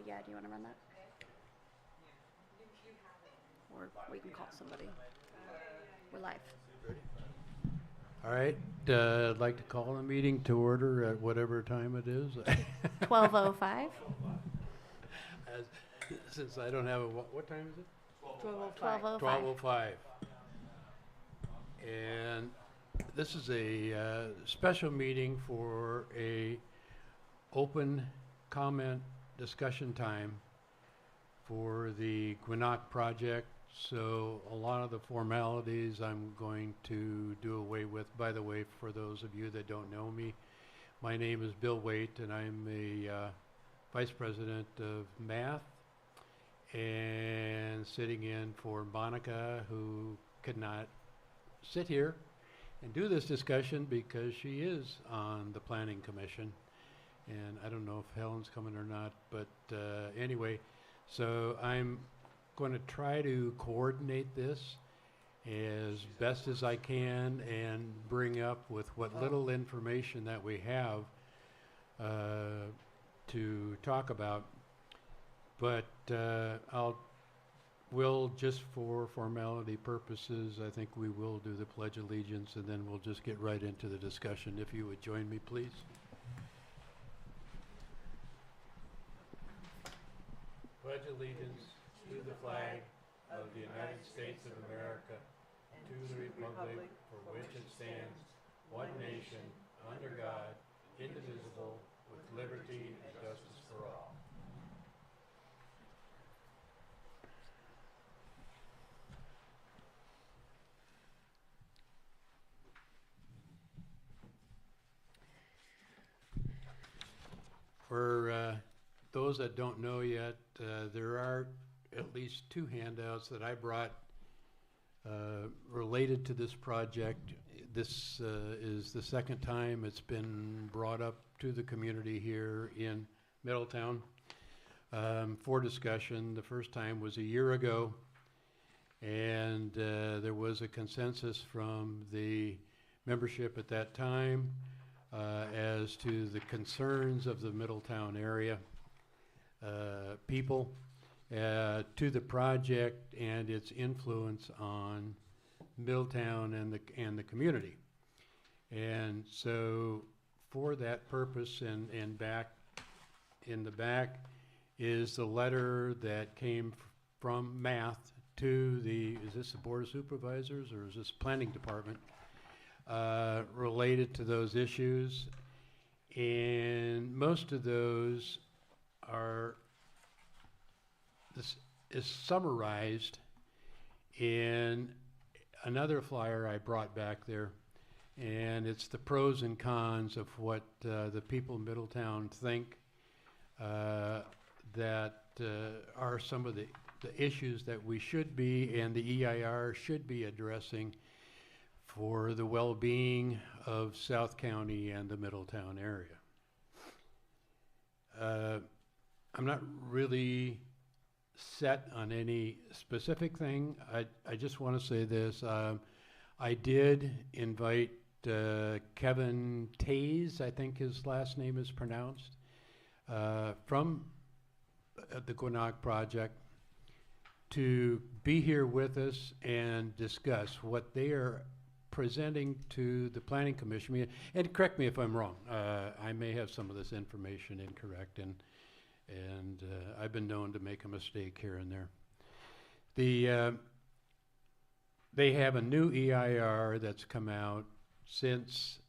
Yeah, do you want to run that? Or we can call somebody. We're live. All right, I'd like to call the meeting to order at whatever time it is. 12:05. Since I don't have a, what time is it? 12:05. 12:05. And this is a special meeting for a open comment discussion time for the Guenoc project. So a lot of the formalities I'm going to do away with. By the way, for those of you that don't know me, my name is Bill Waite, and I'm a Vice President of Math, and sitting in for Monica, who could not sit here and do this discussion because she is on the Planning Commission. And I don't know if Helen's coming or not, but anyway, so I'm going to try to coordinate this as best as I can and bring up with what little information that we have to talk about. But we'll just for formality purposes, I think we will do the Pledge of Allegiance, and then we'll just get right into the discussion. If you would join me, please. Pledge allegiance to the flag of the United States of America, to the republic for which it stands, one nation, under God, indivisible, with liberty and justice for all. For those that don't know yet, there are at least two handouts that I brought related to this project. This is the second time it's been brought up to the community here in Middletown for discussion. The first time was a year ago, and there was a consensus from the membership at that time as to the concerns of the Middletown area people to the project and its influence on Middletown and the community. And so for that purpose, and back in the back is the letter that came from M.A.T.H to is this the Board of Supervisors or is this Planning Department, related to those issues. And most of those this is summarized in another flyer I brought back there, and it's the pros and cons of what the people in Middletown think that are some of the issues that we should be and the EIR should be addressing for the well-being of South County and the Middletown area. I'm not really set on any specific thing. I just want to say this. I did invite Kevin Tays, I think his last name is pronounced, from the Guenoc project to be here with us and discuss what they are presenting to the Planning Commission. And correct me if I'm wrong. I may have some of this information incorrect, and I've been known to make a mistake here and there. They have a new EIR that's come out since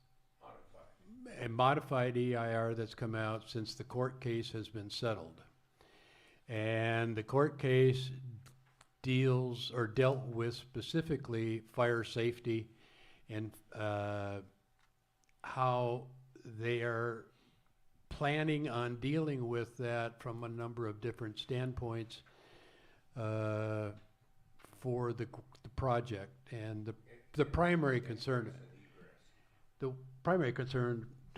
a modified EIR that's come out since the court case has been settled. And the court case dealt with specifically fire safety and how they are planning on dealing with that from a number of different standpoints for the project. And the primary concern to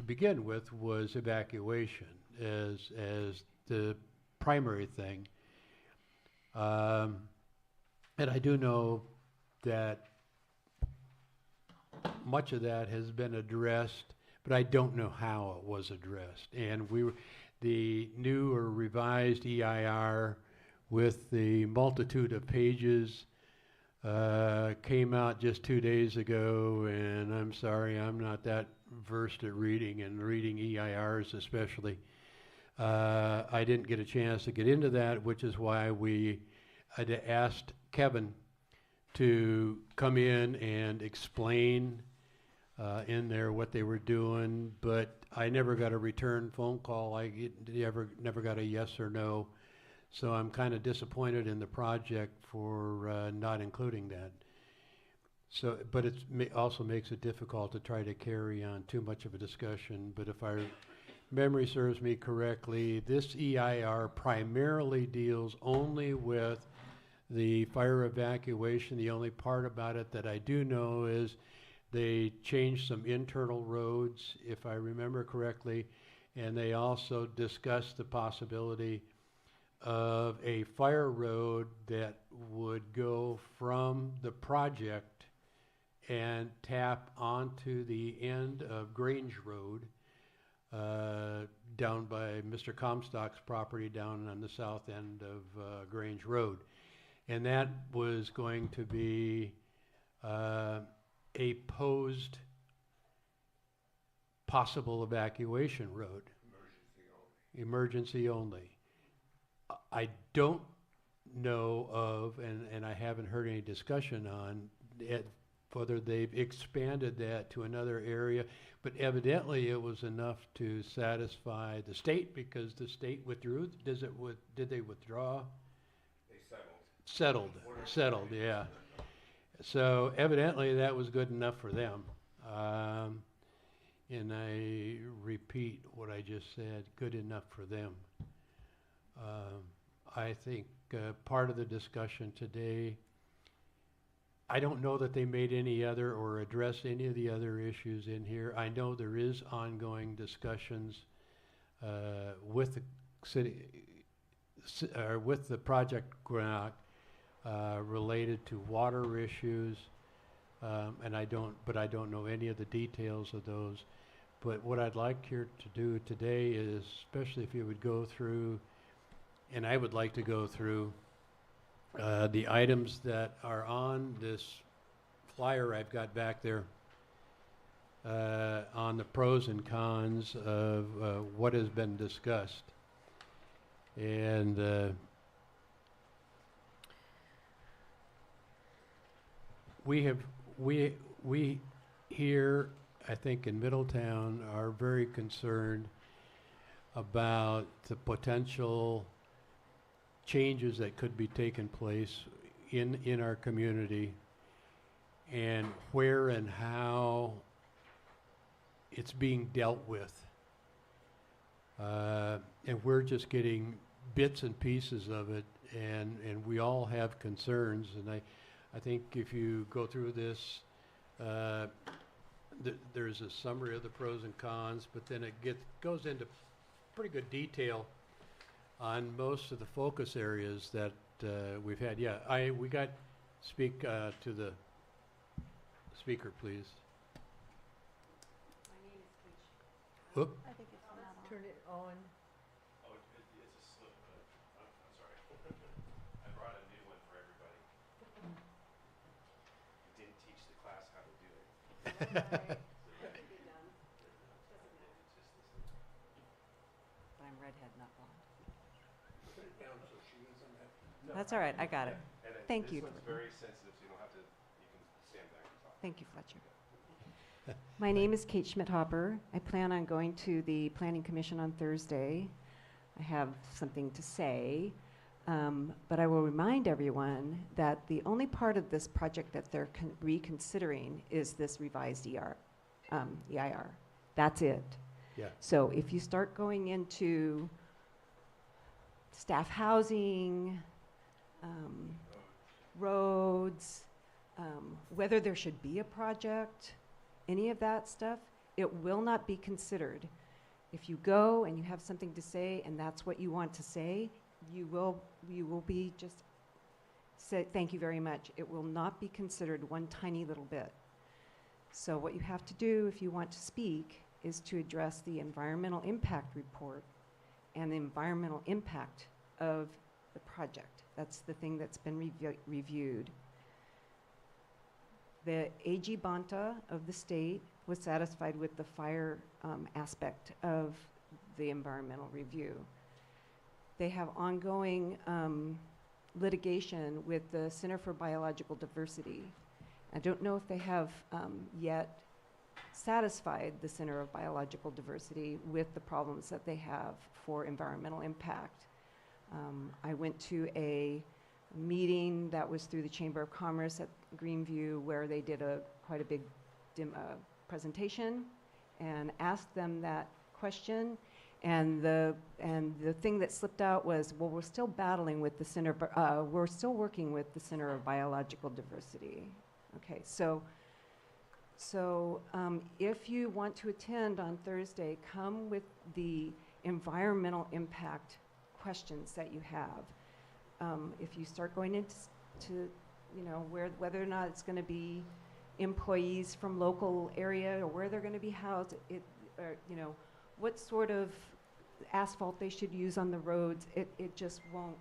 begin with was evacuation as the primary thing. And I do know that much of that has been addressed, but I don't know how it was addressed. And the new or revised EIR with the multitude of pages came out just 2 days ago, and I'm sorry, I'm not that versed at reading, and reading EIRs especially. I didn't get a chance to get into that, which is why we had asked Kevin to come in and explain in there what they were doing, but I never got a return phone call. Never got a yes or no. So I'm kind of disappointed in the project for not including that. So, but it also makes it difficult to try to carry on too much of a discussion. But if our memory serves me correctly, this EIR primarily deals only with the fire evacuation. The only part about it that I do know is they changed some internal roads, if I remember correctly, and they also discussed the possibility of a fire road that would go from the project and tap onto the end of Grange Road, down by Mr. Comstock's property down on the south end of Grange Road. And that was going to be a posed possible evacuation road. Emergency only. I don't know of, and I haven't heard any discussion on it, whether they've expanded that to another area, but evidently it was enough to satisfy the state, because the state withdrew. Did they withdraw? They settled. Settled, yeah. So evidently that was good enough for them. And I repeat what I just said, good enough for them. I think part of the discussion today, I don't know that they made any other or addressed any of the other issues in here. I know there is ongoing discussions with the city, or with the Project Guenoc related to water issues, and I don't know any of the details of those. But what I'd like here to do today is, especially if you would go through, and I would like to go through the items that are on this flyer I've got back there, on the pros and cons of what has been discussed. And we here, I think in Middletown, are very concerned about the potential changes that could be taking place in our community, and where and how it's being dealt with. And we're just getting bits and pieces of it, and we all have concerns. And I think if you go through this, there's a summary of the pros and cons, but then it goes into pretty good detail on most of the focus areas that we've had. Yeah, we got speak to the speaker, please. My name is Keisha. Whoop. I think it's not on. Turn it on. Oh, it's a slip, but I'm sorry. I brought a new one for everybody. Didn't teach the class how to do it. I'm redhead, not blonde. That's all right, I got it. And Thank you. This one's very sensitive, so you don't have to, you can stand back and talk. Thank you, Fletcher. My name is Kate Schmidt-Hopper. I plan on going to the Planning Commission on Thursday. I have something to say, but I will remind everyone that the only part of this project that they're reconsidering is this revised EIR. That's it. Yeah. So if you start going into staff housing, roads, whether there should be a project, any of that stuff, it will not be considered. If you go and you have something to say and that's what you want to say, you will be just say thank you very much. It will not be considered one tiny little bit. So what you have to do if you want to speak is to address the environmental impact report and the environmental impact of the project. That's the thing that's been reviewed. The AG Banta of the state was satisfied with the fire aspect of the environmental review. They have ongoing litigation with the Center for Biological Diversity. I don't know if they have yet satisfied the Center of Biological Diversity with the problems that they have for environmental impact. I went to a meeting that was through the Chamber of Commerce at Greenview where they did quite a big presentation and asked them that question. And the thing that slipped out was, well, we're still battling with the Center, we're still working with the Center of Biological Diversity. Okay, so if you want to attend on Thursday, come with the environmental impact questions that you have. If you start going into, you know, whether or not it's going to be employees from local area or where they're going to be housed, or, you know, what sort of asphalt they should use on the roads, it just won't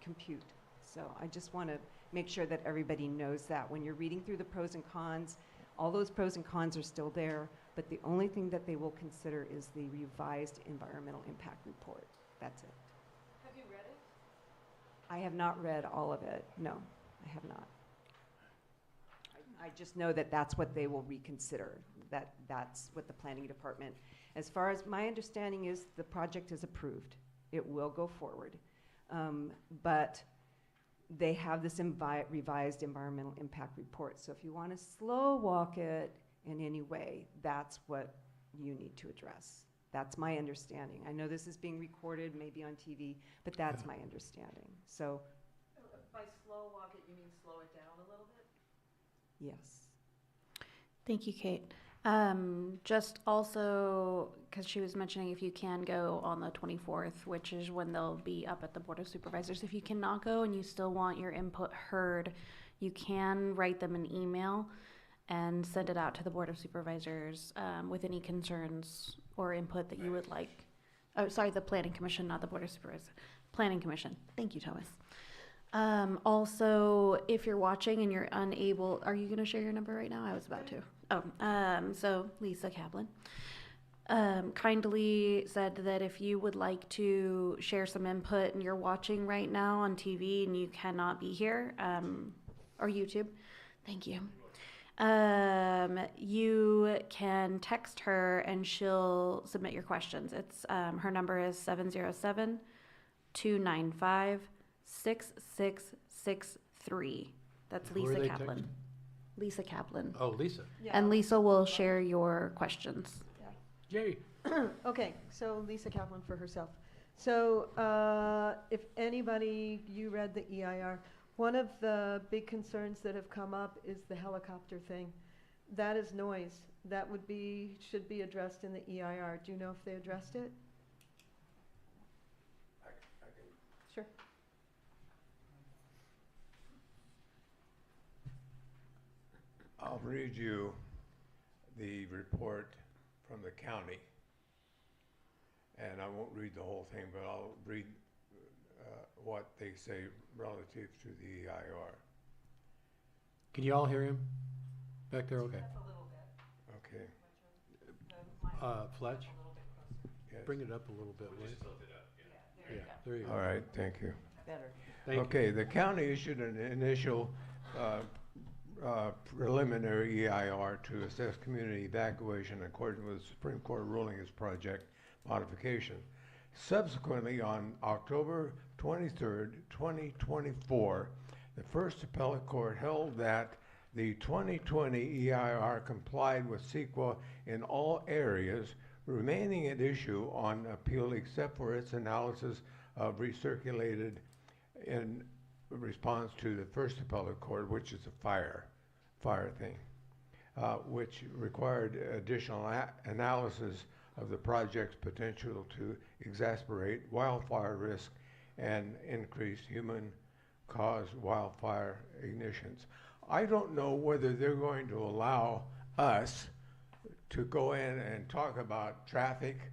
compute. So I just want to make sure that everybody knows that when you're reading through the pros and cons, all those pros and cons are still there, but the only thing that they will consider is the revised environmental impact report. That's it. Have you read it? I have not read all of it. No, I have not. I just know that that's what they will reconsider, that's what the planning department, as far as my understanding is, the project is approved. It will go forward. But they have this revised environmental impact report. So if you want to slow walk it in any way, that's what you need to address. That's my understanding. I know this is being recorded, maybe on TV, but that's my understanding. So, By slow walk it, you mean slow it down a little bit? yes. Thank you, Kate. Just also, because she was mentioning if you can go on the 24th, which is when they'll be up at the Board of Supervisors. If you cannot go and you still want your input heard, you can write them an email and send it out to the Board of Supervisors with any concerns or input that you would like. Oh, sorry, the Planning Commission, not the Board of Supervisors. Planning Commission. Thank you, Thomas. Also, if you're watching and you're unable, are you going to share your number right now? I was about to. So Lisa Kaplan kindly said that if you would like to share some input and you're watching right now on TV and you cannot be here, or YouTube, thank you. You can text her and she'll submit your questions. It's her number is 707-295-6663. That's Who are Lisa they Kaplan. texting? Lisa Kaplan. Oh, Lisa. Yeah. And Lisa will share your questions. Yay. Okay, so Lisa Kaplan for herself. So if anybody, you read the EIR, one of the big concerns that have come up is the helicopter thing. That is noise. That should be addressed in the EIR. Do you know if they addressed it? I can Sure. I'll read you the report from the county. And I won't read the whole thing, but I'll read what they say relative to the EIR. Can you all hear him back there? Okay. That's a little bit. Okay. Fletch, Yes. bring it up a little bit, will you? just tilt it up, yeah. Yeah, there you go. All right, thank you. Better. Thank you. Okay, the county issued an initial preliminary EIR to assess community evacuation according with the Supreme Court ruling as project modification. Subsequently, on October 23rd, 2024, the First Appellate Court held that the 2020 EIR complied with CEQA in all areas, remaining at issue on appeal except for its analysis of recirculated in response to the First Appellate Court, which is a fire thing, which required additional analysis of the project's potential to exacerbate wildfire risk and increase human-caused wildfire ignitions. I don't know whether they're going to allow us to go in and talk about traffic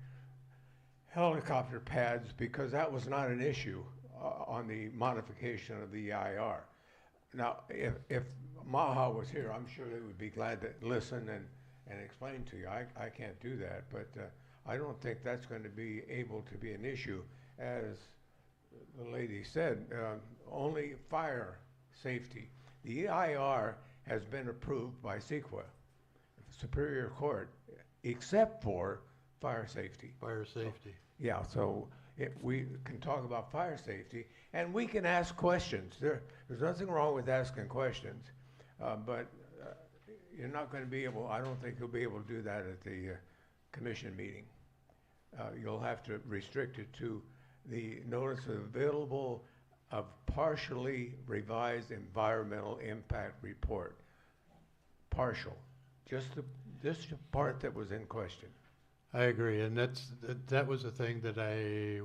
helicopter pads because that was not an issue on the modification of the EIR. Now, if Maha was here, I'm sure they would be glad to listen and explain to you. I can't do that, but I don't think that's going to be able to be an issue. As the lady said, only fire safety. The EIR has been approved by CEQA, Superior Court, except for fire safety. Fire safety. Yeah, so we can talk about fire safety, and we can ask questions. There's nothing wrong with asking questions, but you're not going to be able, I don't think you'll be able to do that at the commission meeting. You'll have to restrict it to the notice available of partially revised environmental impact report. Partial, just the part that was in question. I agree, and that was the thing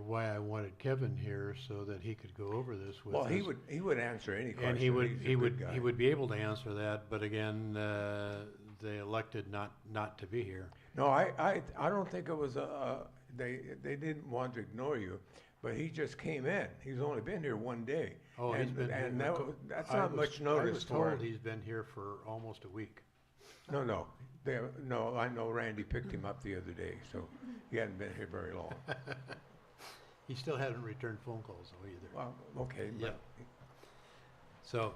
why I wanted Kevin here, so that he could go over this with us. Well, he would answer any question. And he would be able to answer that, but again, they elected not to be here. No, I don't think it was they didn't want to ignore you, but he just came in. He's only been here one day. Oh, he's been and here. That's not much notice I was for told him. he's been here for almost a week. No. No, I know Randy picked him up the other day, so he hadn't been here very long. He still hasn't returned phone calls though either. Well, okay, Yeah. but So,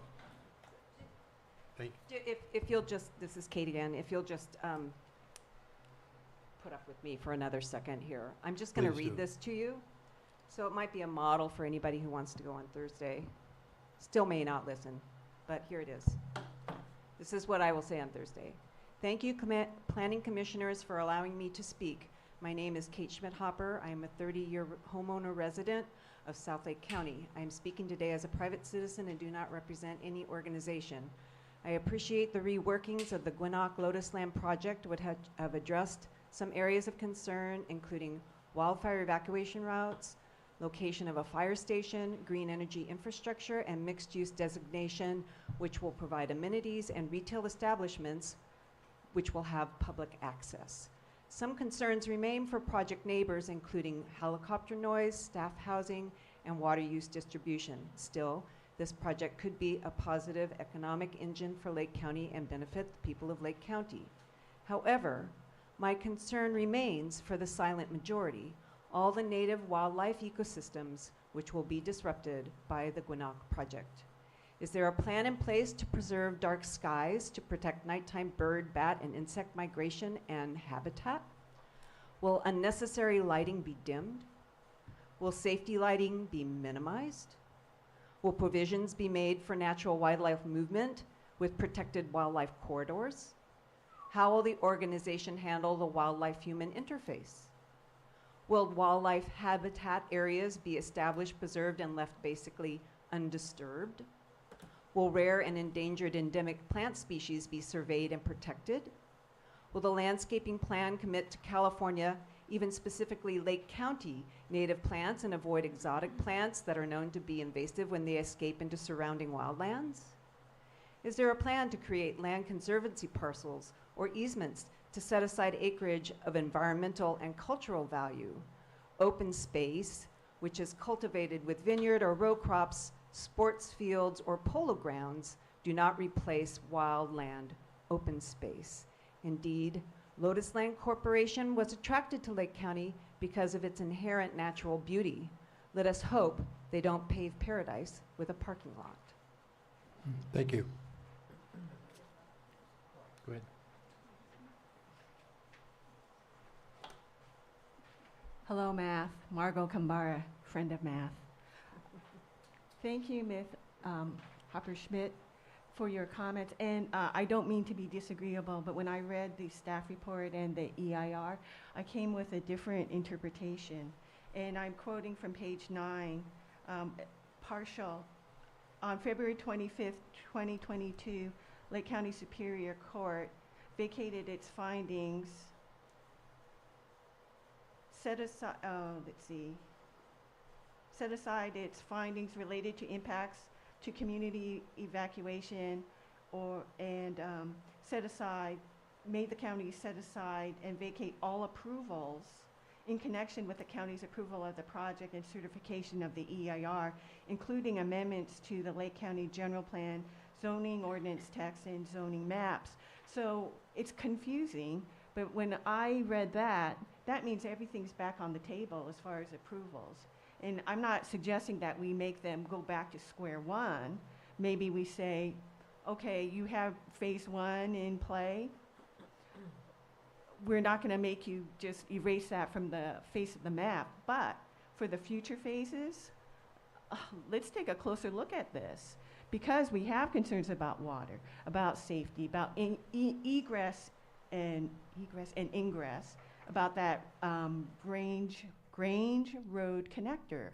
thank If you'll just, this is Kate again, if you'll just put up with me for another second here. I'm just going to Please read do. this to you. So it might be a model for anybody who wants to go on Thursday. Still may not listen, but here it is. This is what I will say on Thursday. Thank you, Planning Commissioners, for allowing me to speak. My name is Kate Schmidt-Hopper. I am a 30-year homeowner resident of South Lake County. I am speaking today as a private citizen and do not represent any organization. I appreciate the reworkings of the Guenoc Lotus Land project would have addressed some areas of concern, including wildfire evacuation routes, location of a fire station, green energy infrastructure, and mixed-use designation, which will provide amenities and retail establishments which will have public access. Some concerns remain for project neighbors, including helicopter noise, staff housing, and water use distribution. Still, this project could be a positive economic engine for Lake County and benefit the people of Lake County. However, my concern remains for the silent majority, all the native wildlife ecosystems which will be disrupted by the Guenoc project. Is there a plan in place to preserve dark skies to protect nighttime bird, bat, and insect migration and habitat? Will unnecessary lighting be dimmed? Will safety lighting be minimized? Will provisions be made for natural wildlife movement with protected wildlife corridors? How will the organization handle the wildlife-human interface? Will wildlife habitat areas be established, preserved, and left basically undisturbed? Will rare and endangered endemic plant species be surveyed and protected? Will the landscaping plan commit to California, even specifically Lake County, native plants and avoid exotic plants that are known to be invasive when they escape into surrounding wildlands? Is there a plan to create land conservancy parcels or easements to set aside acreage of environmental and cultural value? Open space, which is cultivated with vineyard or row crops, sports fields, or polo grounds, do not replace wild land, open space. Indeed, Lotus Land Corporation was attracted to Lake County because of its inherent natural beauty. Let us hope they don't pave paradise with a parking lot. Thank you. Go ahead. Hello, Math. Margot Kambara, friend of Math. Thank you, Ms. Hopper-Schmidt, for your comments. And I don't mean to be disagreeable, but when I read the staff report and the EIR, I came with a different interpretation. And I'm quoting from page 9, partial. On February 25th, 2022, Lake County Superior Court vacated its findings, set aside its findings related to impacts to community evacuation made the county set aside and vacate all approvals in connection with the county's approval of the project and certification of the EIR, including amendments to the Lake County General Plan, zoning ordinance text, and zoning maps. So it's confusing, but when I read that, that means everything's back on the table as far as approvals. And I'm not suggesting that we make them go back to square one. Maybe we say, okay, you have phase one in play. We're not going to make you just erase that from the face of the map, but for the future phases, let's take a closer look at this, because we have concerns about water, about safety, about egress and ingress, about that Grange Road connector.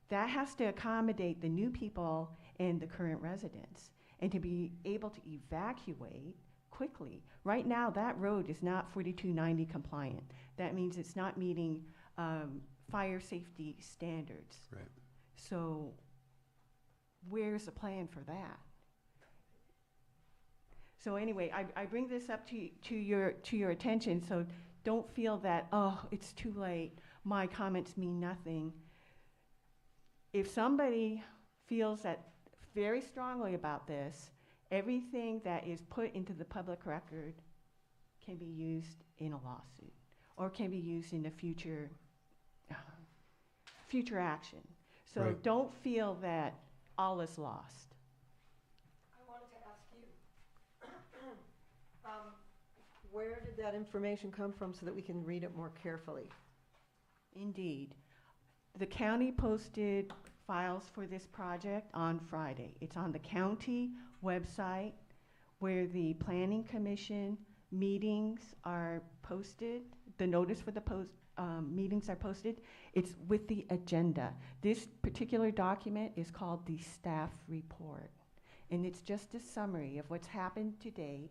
That has to accommodate the new people and the current residents, and to be able to evacuate quickly. Right now, that road is not 4290 compliant. That means it's not meeting fire safety standards. Right. So where's the plan for that? So anyway, I bring this up to your attention, so don't feel that, oh, it's too late, my comments mean nothing. If somebody feels that very strongly about this, everything that is put into the public record can be used in a lawsuit, or can be used in a future action. So Right. don't feel that all is lost. I wanted to ask you, where did that information come from so that we can read it more carefully? Indeed. The county posted files for this project on Friday. It's on the county website where the Planning Commission meetings are posted. The notice for the meetings are posted. It's with the agenda. This particular document is called the staff report. And it's just a summary of what's happened to date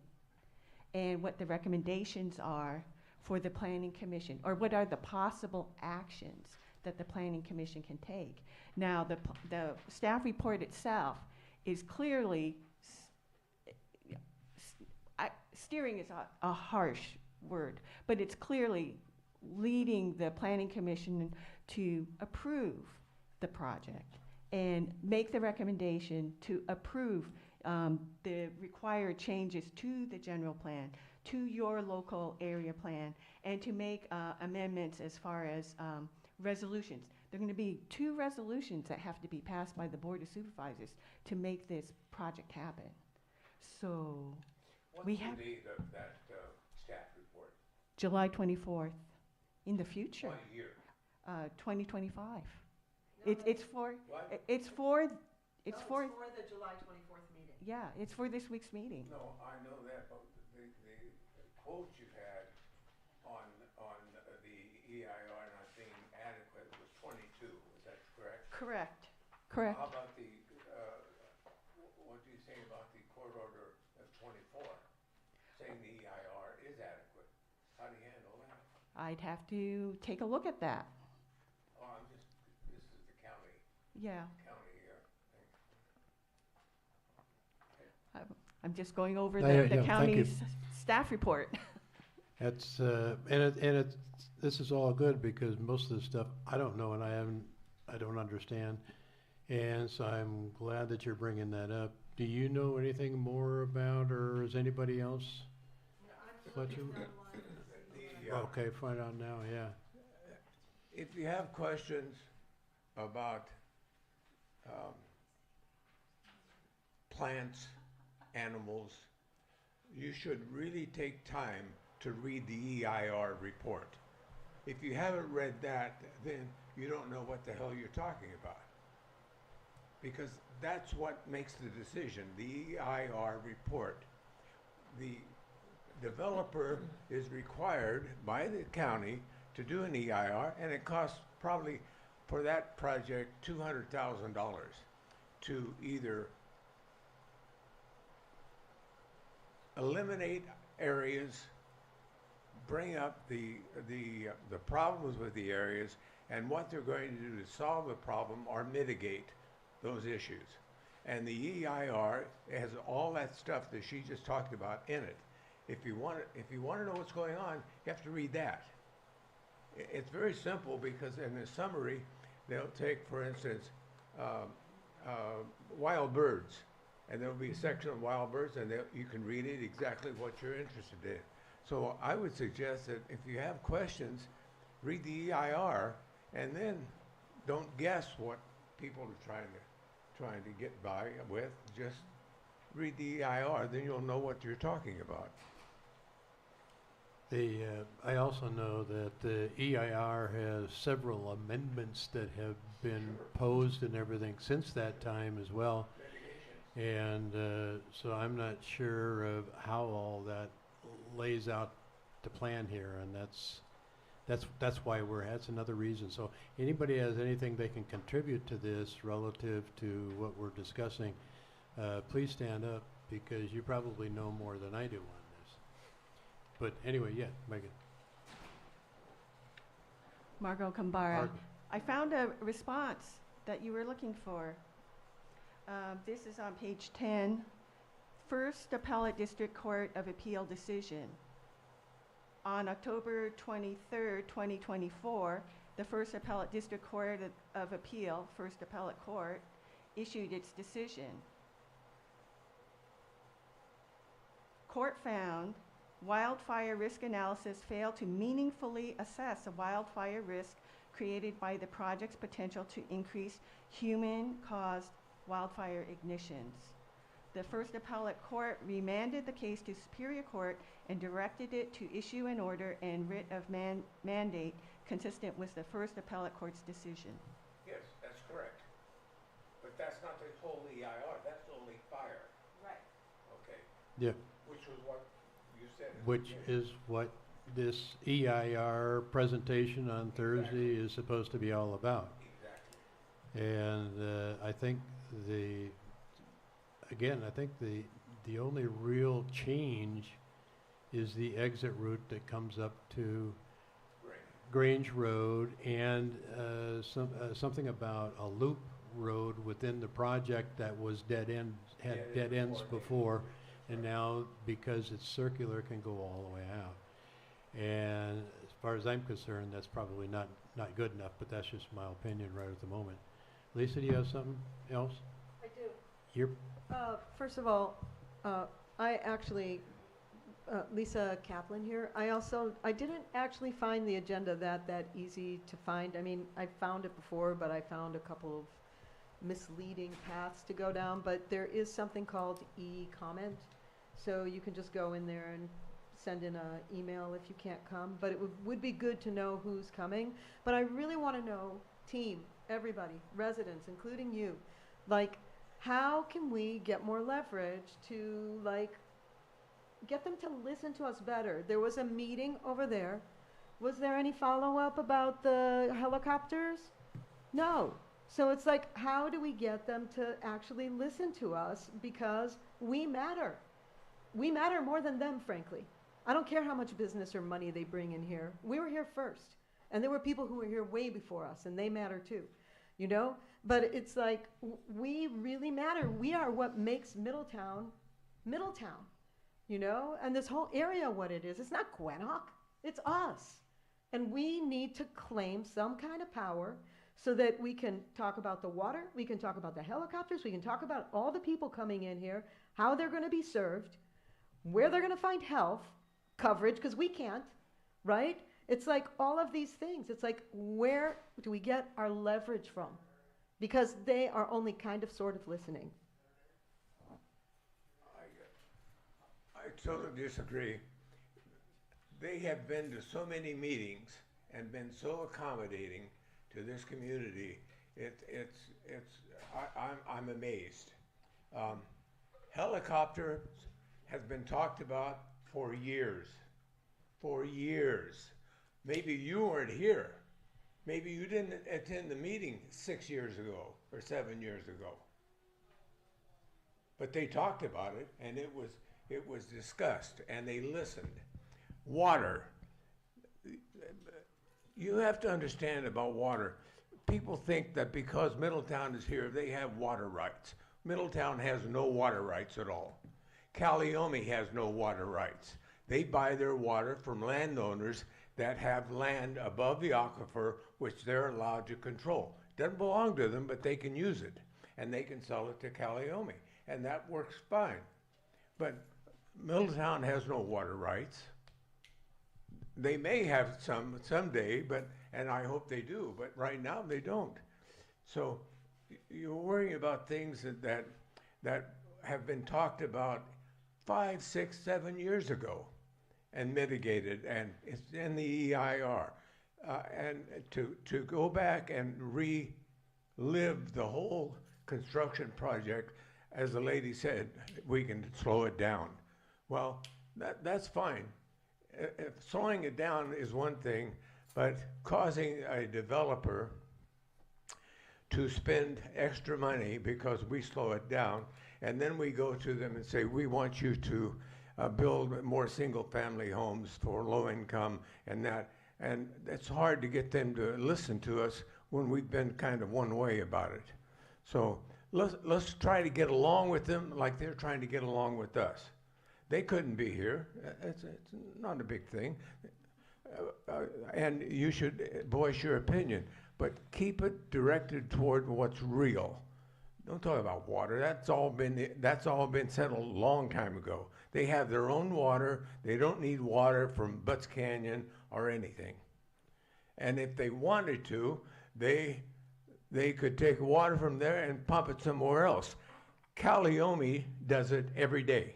and what the recommendations are for the Planning Commission, or what are the possible actions that the Planning Commission can take. Now, the staff report itself is clearly, steering is a harsh word, but it's clearly leading the Planning Commission to approve the project and make the recommendation to approve the required changes to the general plan, to your local area plan, and to make amendments as far as resolutions. There are going to be 2 resolutions that have to be passed by the Board of Supervisors to make this project happen. So What's we the have date of that staff report? July 24th in the future, What year? 2025. No, It's for What? it's for the July 24th meeting. yeah, it's for this week's meeting. No, I know that, but the quote you had on the EIR not being adequate was 22, is that correct? Correct. Correct. How about the, what do you say about the court order of 24, saying the EIR is adequate? How do you handle that? I'd have to take a look at that. Oh, this is the county Yeah, thing. I'm just going over Yeah, the yeah, thank you. county's staff report. That's, this is all good because most of the stuff I don't know and I don't understand. And so I'm glad that you're bringing that up. Do you know anything more about, or is anybody else? Fletcher? Okay, find out now, yeah. If you have questions about plants, animals, you should really take time to read the EIR report. If you haven't read that, then you don't know what the hell you're talking about. Because that's what makes the decision, the EIR report. The developer is required by the county to do an EIR, and it costs probably for that project $200,000 to either eliminate areas, bring up the problems with the areas, and what they're going to do to solve the problem or mitigate those issues. And the EIR has all that stuff that she just talked about in it. If you want to know what's going on, you have to read that. It's very simple because in the summary, they'll take, for instance, um, wild birds, and there'll be a section on wild birds, and you can read it exactly what you're interested in. So I would suggest that if you have questions, read the EIR, and then don't guess what people are trying to get by with. Just read the EIR, then you'll know what you're talking about. I also know that the EIR has several amendments that have been posed and everything since that time as well. And so I'm not sure of how all that lays out the plan here, and that's why that's another reason. So anybody has anything they can contribute to this relative to what we're discussing, please stand up, because you probably know more than I do on this. But anyway, yeah, Megan. Margot Kambara. Margot. I found a response that you were looking for. This is on page 10, First Appellate District Court of Appeal decision. On October 23rd, 2024, the First Appellate District Court of Appeal, First Appellate Court, issued its decision. Court found wildfire risk analysis failed to meaningfully assess a wildfire risk created by the project's potential to increase human-caused wildfire ignitions. The First Appellate Court remanded the case to Superior Court and directed it to issue an order and writ of mandate consistent with the First Appellate Court's decision. Yes, that's correct. But that's not the whole EIR, that's only fire. Right. Okay. Yeah, Which was what you said. which is what this EIR presentation on Thursday is supposed to be all about. Exactly. And I think I think the only real change is the exit route that comes up to Grange Road, and something about a loop road within the project that was dead ends before, and now because it's circular can go all the way out. And as far as I'm concerned, that's probably not good enough, but that's just my opinion right at the moment. Lisa, do you have something else? I do. You're First of all, I actually, Lisa Kaplan here, I didn't actually find the agenda that easy to find. I mean, I found it before, but I found a couple of misleading paths to go down. But there is something called e-comment, so you can just go in there and send in an email if you can't come. But it would be good to know who's coming. But I really want to know, team, everybody, residents, including you, like, how can we get more leverage to, like, get them to listen to us better? There was a meeting over there. Was there any follow-up about the helicopters? No. So it's like, how do we get them to actually listen to us? Because we matter. We matter more than them, frankly. I don't care how much business or money they bring in here. We were here first. And there were people who were here way before us, and they matter too. You know? But it's like, we really matter. We are what makes Middletown, Middletown. You know? And this whole area, what it is, it's not Guenoc, it's us. And we need to claim some kind of power so that we can talk about the water, we can talk about the helicopters, we can talk about all the people coming in here, how they're going to be served, where they're going to find health coverage, because we can't, right? It's like all of these things. It's like, where do we get our leverage from? Because they are only kind of sort of listening. I totally disagree. They have been to so many meetings and been so accommodating to this community. I'm amazed. Helicopters has been talked about for years. For years. Maybe you weren't here. Maybe you didn't attend the meeting 6 years ago or 7 years ago. But they talked about it, and it was discussed, and they listened. Water. You have to understand about water. People think that because Middletown is here, they have water rights. Middletown has no water rights at all. Calliope has no water rights. They buy their water from landowners that have land above the aquifer, which they're allowed to control. Doesn't belong to them, but they can use it, and they can sell it to Calliope, and that works fine. But Middletown has no water rights. They may have some someday, but, and I hope they do, but right now they don't. So you're worrying about things that have been talked about 5, 6, 7 years ago and mitigated, and it's in the EIR. And to go back and relive the whole construction project, as the lady said, we can slow it down. Well, that's fine. If slowing it down is one thing, but causing a developer to spend extra money because we slow it down, and then we go to them and say, we want you to build more single-family homes for low income and that. And it's hard to get them to listen to us when we've been kind of one way about it. So let's try to get along with them like they're trying to get along with us. They couldn't be here. It's not a big thing. And you should voice your opinion, but keep it directed toward what's real. Don't talk about water. That's all been settled a long time ago. They have their own water. They don't need water from Butts Canyon or anything. And if they wanted to, they could take water from there and pump it somewhere else. Calliope does it every day.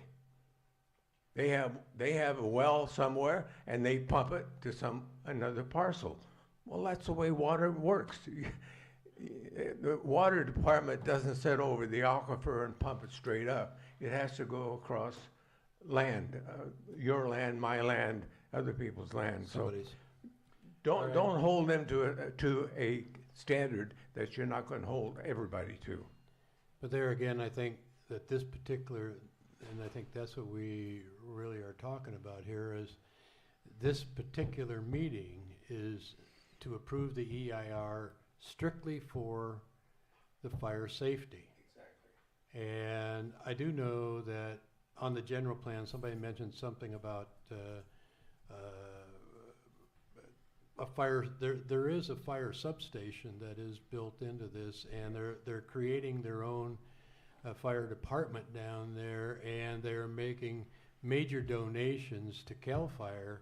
They have a well somewhere and they pump it to another parcel. Well, that's the way water works. The water department doesn't sit over the aquifer and pump it straight up. It has to go across land, your land, my land, other people's land. Somebody's. So don't hold them to a standard that you're not going to hold everybody to. But there again, I think that this particular, and I think that's what we really are talking about here, is this particular meeting is to approve the EIR strictly for the fire safety. Exactly. And I do know that on the general plan, somebody mentioned something about a fire. There is a fire substation that is built into this, and they're creating their own fire department down there, and they're making major donations to CAL FIRE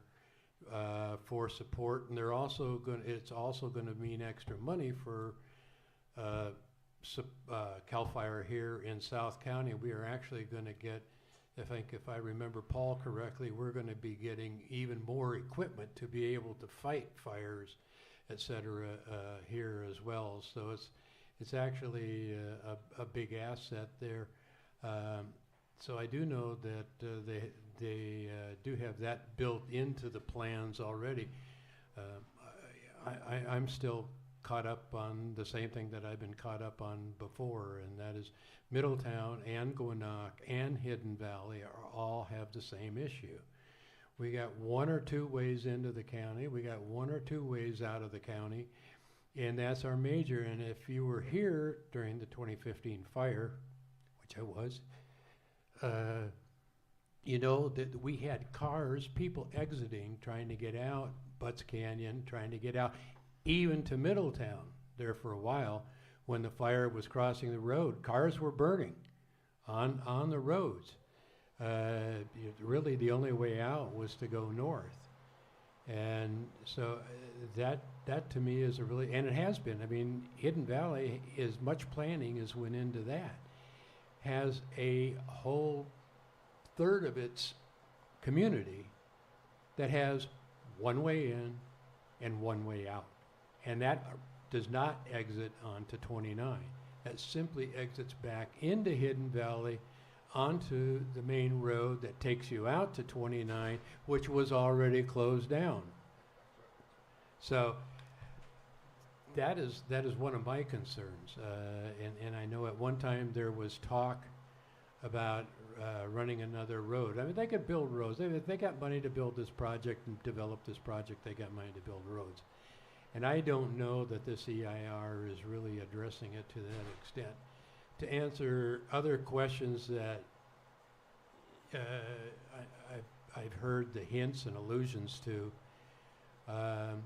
for support, and it's also going to mean extra money for CAL FIRE here in South County. We are actually going to get, if I remember Paul correctly, we're going to be getting even more equipment to be able to fight fires, et cetera, here as well. So it's actually a big asset there. So I do know that they do have that built into the plans already. I'm still caught up on the same thing that I've been caught up on before, and that is Middletown and Guenoc and Hidden Valley all have the same issue. We got 1 or 2 ways into the county. We got 1 or 2 ways out of the county. And that's our major. And if you were here during the 2015 fire, which I was, you know that we had cars, people exiting, trying to get out Butts Canyon, trying to get out even to Middletown there for a while when the fire was crossing the road. Cars were burning on the roads. Really the only way out was to go north. And so that to me is a really, and it has been. I mean, Hidden Valley, as much planning as went into that, has a whole third of its community that has one way in and one way out. And that does not exit onto 29. That simply exits back into Hidden Valley onto the main road that takes you out to 29, which was already closed down. So that is one of my concerns. And I know at one time there was talk about running another road. I mean, they could build roads. They got money to build this project and develop this project. They got money to build roads. And I don't know that this EIR is really addressing it to that extent. To answer other questions that I've heard the hints and allusions to, I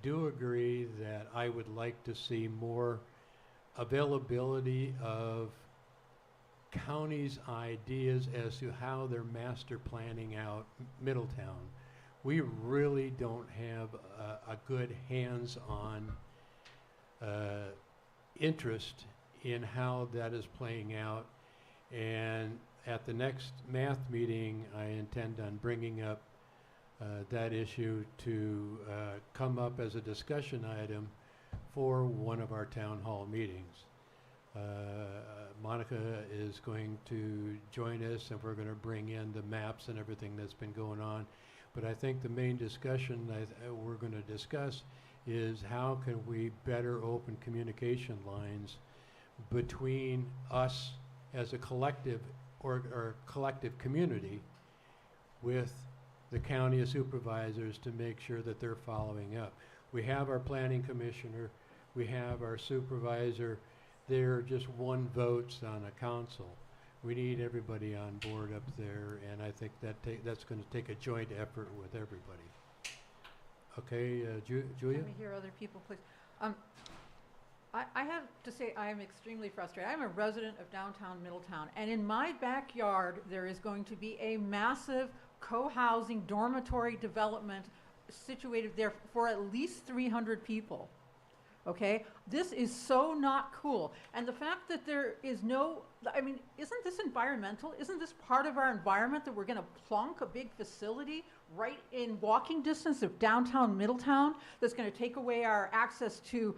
do agree that I would like to see more availability of counties' ideas as to how they're master planning out Middletown. We really don't have a good hands-on interest in how that is playing out. And at the next math meeting, I intend on bringing up that issue to come up as a discussion item for one of our town hall meetings. Monica is going to join us, and we're going to bring in the maps and everything that's been going on. But I think the main discussion we're going to discuss is how can we better open communication lines between us as a collective or collective community with the county of supervisors to make sure that they're following up. We have our planning commissioner, we have our supervisor. They're just one votes on a council. We need everybody on board up there, and I think that's going to take a joint effort with everybody. Okay, Julia? Let me hear other people, please. I have to say I am extremely frustrated. I'm a resident of downtown Middletown, and in my backyard there is going to be a massive co-housing dormitory development situated there for at least 300 people. Okay, this is so not cool. And the fact that there is no, I mean, isn't this environmental? Isn't this part of our environment that we're going to plunk a big facility right in walking distance of downtown Middletown that's going to take away our access to,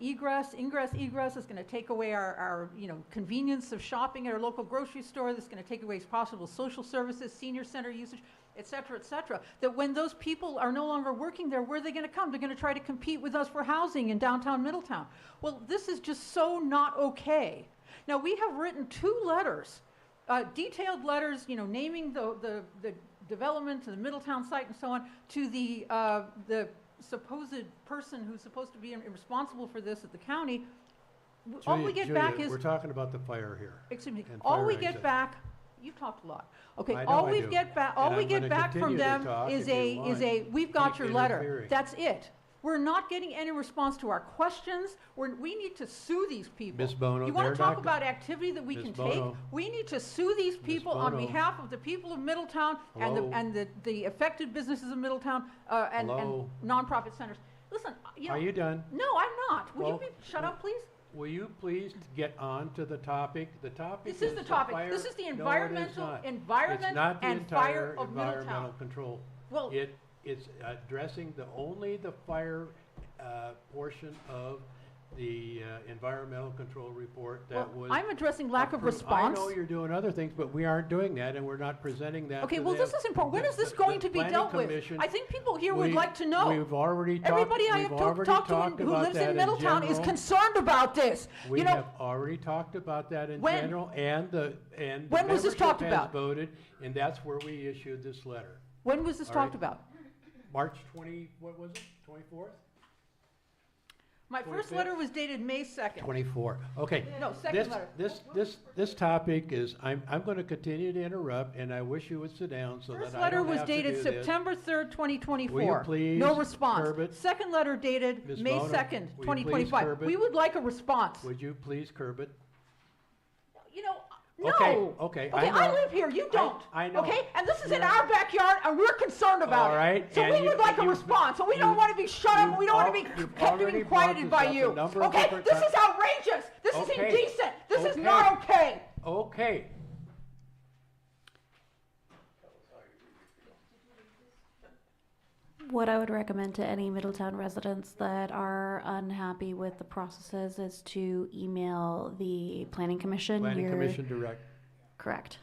egress, egress. It's going to take away our convenience of shopping at our local grocery store. That's going to take away possible social services, senior center usage, et cetera, that when those people are no longer working there, where are they going to come? They're going to try to compete with us for housing in downtown Middletown. Well, this is just so not okay. Now, we have written 2 letters, detailed letters, naming the development to the Middletown site and so on, to the supposed person who's supposed to be responsible for this at the county. All we get back is... We're talking about the fire here. Excuse me. And All we fire get exit. back... You've talked a lot. Okay, I know all I we do. get back, And I'm gonna from continue to them talk is if you a, want. we've got Keep your letter. interfering. That's it. We're not getting any response to our questions. We need to sue these people. Ms. Bono, You want they're to talk not- about activity that we Ms. can Bono. take? We need to sue these people on Bono. behalf of the people of Middletown and Hello? the affected businesses of Middletown and Hello? nonprofit centers. Listen, Are you done? No, I'm not. Would Well, you shut up, please? Will you please get on to the topic? The topic This is the topic. fire. This is the No, it is environmental not. environment It's not the and fire entire of environmental Middletown. control. Well, It's addressing only the fire portion of the environmental control report that was. I'm addressing lack of approved. response. I know you're doing other things, but we aren't doing that, and we're not presenting that. Okay, to well, them. this is important. When is this The going to be Planning dealt with? Commission- I think people here would like to know. We've already talked. Everybody I have we've already talked to talked who about lives that in Middletown is general. concerned about this. We You know, have already talked about that in When? general, and the When was this membership talked has about? voted, and that's where we issued this letter. when was this All talked right. about? March 20, what was it, 24th? My first 25th? letter was dated May 2nd. 24, okay. No, second letter. This topic is, I'm going to continue to interrupt, and I wish you would sit down so that First I letter don't was have to dated do this. September 3rd, 2024. Will you please No response. curb it? Second letter dated Ms. May Bono, 2nd, will you please 2025. curb it? We would like a response. Would you please curb it? You know, Okay, no. okay, Okay, I I know. live here, you don't. I know. Okay, and this is in Yeah. our backyard, and we're concerned about All right, it. So and we you- would like a you- response, and we you- don't want to be shut up, and we don't want to be you've kept already being brought quieted this by up a you. number of Okay, different this ti- is outrageous. This is Okay. indecent. This is Okay. not okay. Okay. What I would recommend to any Middletown residents that are unhappy with the processes is to email the Planning Commission. Planning Your- Commission direct. Correct.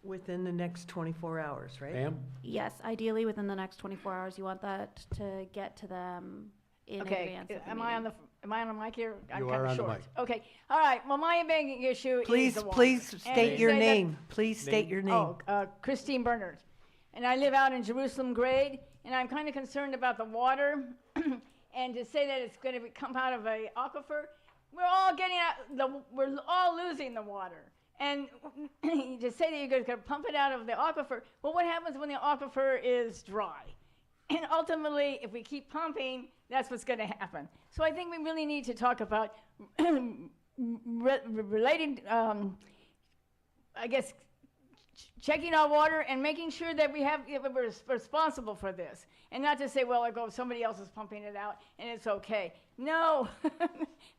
Within the next 24 hours, right? Pam? Yes, ideally within the next 24 hours. You want that to get to them in advance of the am I on meeting. am I on the mic here? I'm You kinda are on the short. mic. Okay, all right, well, my main issue is Please, the water. please And state you your say that- name. Please state Name? your name. Oh, Christine Bernard. And I live out in Jerusalem Grade, and I'm kind of concerned about the water. And to say that it's going to come out of a aquifer, we're all getting we're all losing the water. And you just say that you're going to pump it out of the aquifer. Well, what happens when the aquifer is dry? And ultimately, if we keep pumping, that's what's going to happen. So I think we really need to talk about relating, I guess, checking our water and making sure that we're responsible for this. And not to say, well, somebody else is pumping it out and it's okay. No,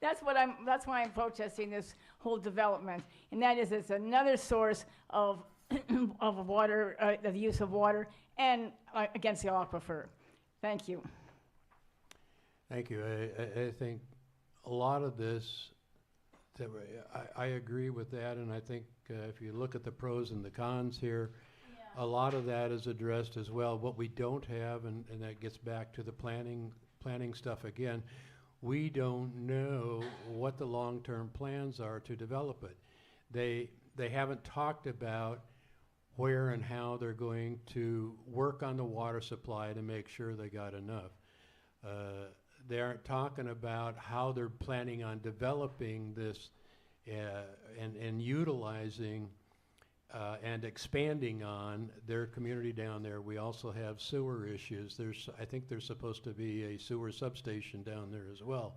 that's why I'm protesting this whole development. And that is, it's another source of water, the use of water, and against the aquifer. Thank you. Thank you. I think a lot of this, I agree with that, and I think if you look at the pros and the cons here, a lot of that is addressed as well. What we don't have, and that gets back to the planning stuff again, we don't know what the long-term plans are to develop it. They haven't talked about where and how they're going to work on the water supply to make sure they got enough. They aren't talking about how they're planning on developing this and utilizing and expanding on their community down there. We also have sewer issues. I think there's supposed to be a sewer substation down there as well.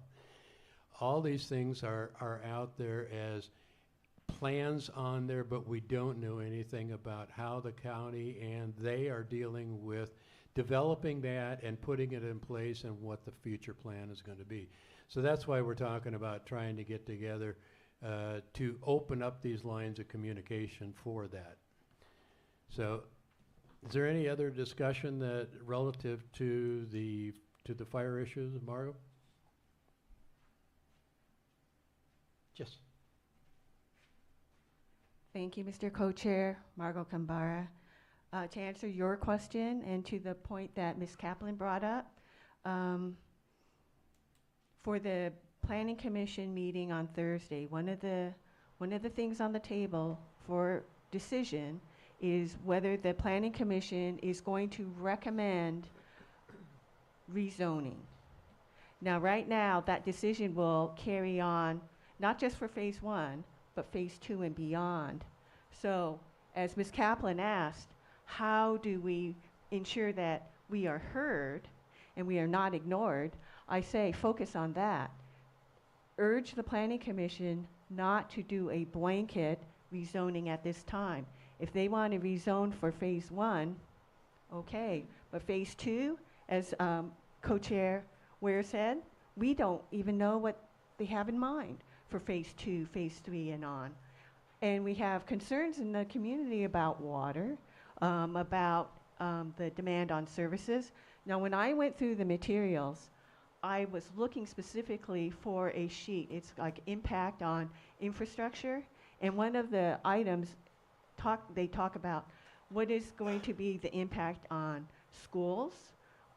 All these things are out there as plans on there, but we don't know anything about how the county and they are dealing with developing that and putting it in place and what the future plan is going to be. So that's why we're talking about trying to get together to open up these lines of communication for that. So is there any other discussion that relative to the fire issues, Margo? Yes. Thank you, Mr. Co-Chair, Margo Kambara. To answer your question and to the point that Ms. Kaplan brought up, for the Planning Commission meeting on Thursday, one of the things on the table for decision is whether the Planning Commission is going to recommend rezoning. Now, right now, that decision will carry on not just for phase 1, but phase 2 and beyond. So, as Ms. Kaplan asked, how do we ensure that we are heard and we are not ignored? I say focus on that. Urge the Planning Commission not to do a blanket rezoning at this time. If they want to rezone for phase 1, okay, but phase 2, as Co-Chair Ware said, we don't even know what they have in mind for phase 2, phase 3, and on. And we have concerns in the community about water, about the demand on services. Now, when I went through the materials, I was looking specifically for a sheet. It's like impact on infrastructure. And one of the items they talk about what is going to be the impact on schools,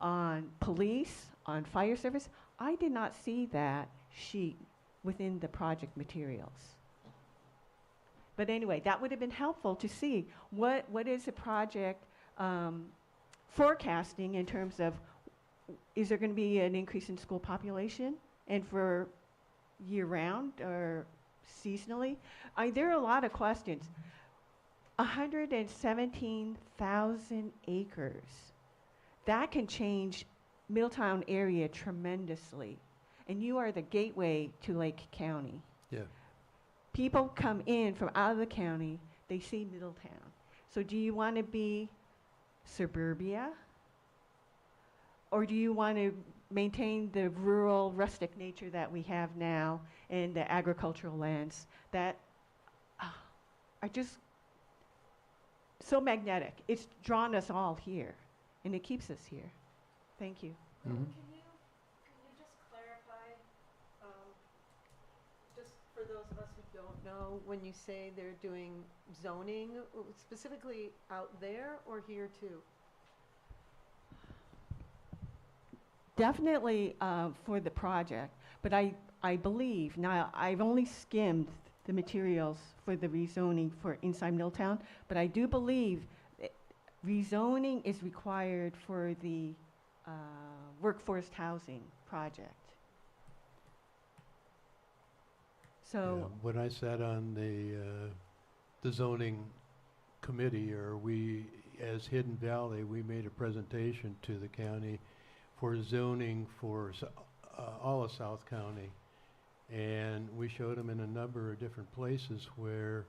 on police, on fire service. I did not see that sheet within the project materials. But anyway, that would have been helpful to see what is the project forecasting in terms of, is there going to be an increase in school population and for year-round or seasonally? There are a lot of questions. 117,000 acres. That can change Middletown area tremendously. And you are the gateway to Lake County. Yeah. People come in from out of the county, they see Middletown. So do you want to be suburbia? Or do you want to maintain the rural, rustic nature that we have now and the agricultural lands that are just so magnetic? It's drawn us all here, and it keeps us here. Thank you. Mm-hmm. Can you just clarify, just for those of us who don't know, when you say they're doing zoning, specifically out there or here too? Definitely for the project, but I believe, now I've only skimmed the materials for the rezoning for inside Middletown, but I do believe that rezoning is required for the workforce housing project. So Yeah, when I sat on the the zoning committee, or we, as Hidden Valley, we made a presentation to the county for zoning for all of South County. And we showed them in a number of different places where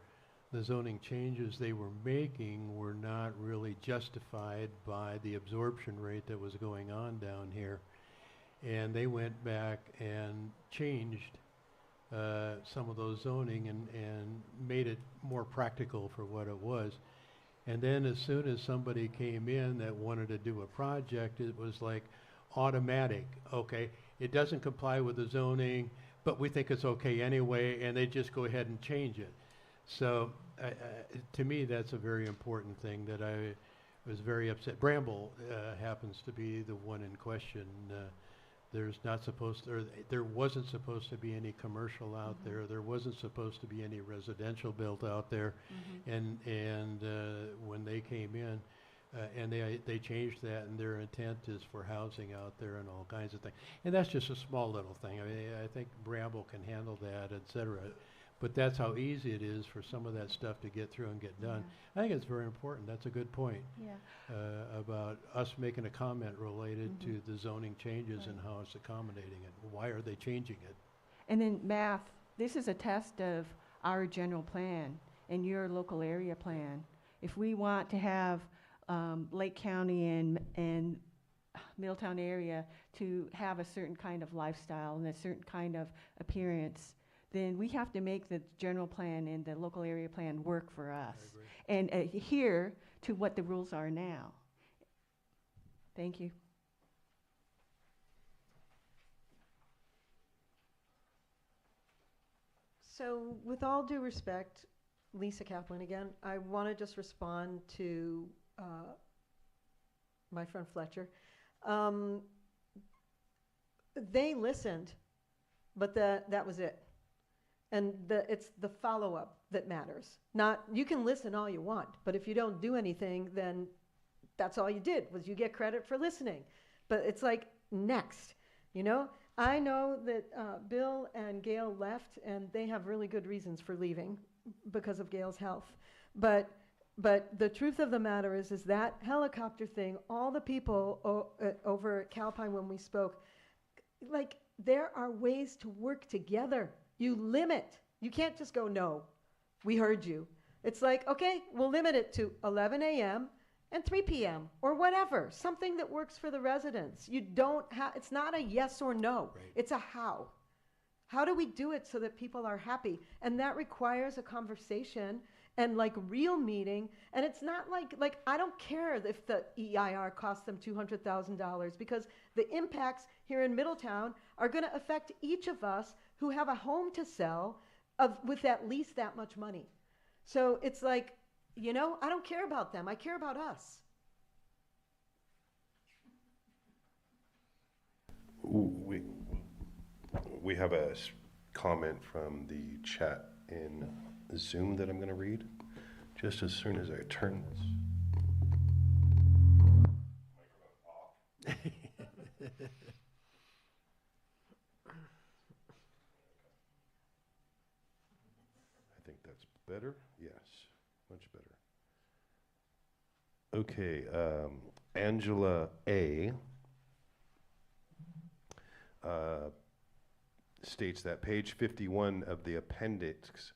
the zoning changes they were making were not really justified by the absorption rate that was going on down here. And they went back and changed some of those zoning and made it more practical for what it was. And then as soon as somebody came in that wanted to do a project, it was like automatic. Okay, it doesn't comply with the zoning, but we think it's okay anyway, and they just go ahead and change it. So to me, that's a very important thing that I was very upset. Bramble happens to be the one in question. There's not supposed to, or there wasn't supposed to be any commercial out there. There wasn't supposed to be any residential built out there. And when they came in, and they changed that, and their intent is for housing out there and all kinds of things. And that's just a small little thing. I mean, I think Bramble can handle that, et cetera. But that's how easy it is for some of that stuff to get through and get done. I think it's very important. That's a good point. About us making a comment related to the zoning changes and how it's accommodating it. Why are they changing it? And then math, this is a test of our general plan and your local area plan. If we want to have Lake County and Middletown area to have a certain kind of lifestyle and a certain kind of appearance, then we have to make the general plan and the local area plan work for us and adhere to what the rules are now. Thank you. So with all due respect, Lisa Kaplan again, I want to just respond to my friend Fletcher. They listened, but that was it. And it's the follow-up that matters. Not, you can listen all you want, but if you don't do anything, then that's all you did, was you get credit for listening. But it's like, next, you know? I know that Bill and Gail left, and they have really good reasons for leaving because of Gail's health. But the truth of the matter is that helicopter thing, all the people over at Calpine when we spoke, like, there are ways to work together. You limit. You can't just go, no, we heard you. It's like, okay, we'll limit it to 11 a.m. and 3 p.m. or whatever, something that works for the residents. You don't have, it's not a yes or no. Right. It's a how. How do we do it so that people are happy? And that requires a conversation and like real meeting. And it's not like I don't care if the EIR costs them $200,000 because the impacts here in Middletown are going to affect each of us who have a home to sell with at least that much money. So it's like, you know, I don't care about them. I care about us. We have a comment from the chat in Zoom that I'm going to read just as soon as I turn this microphone off. I think that's better. Yes, much better. Okay, Angela A. States that page 51 of the appendix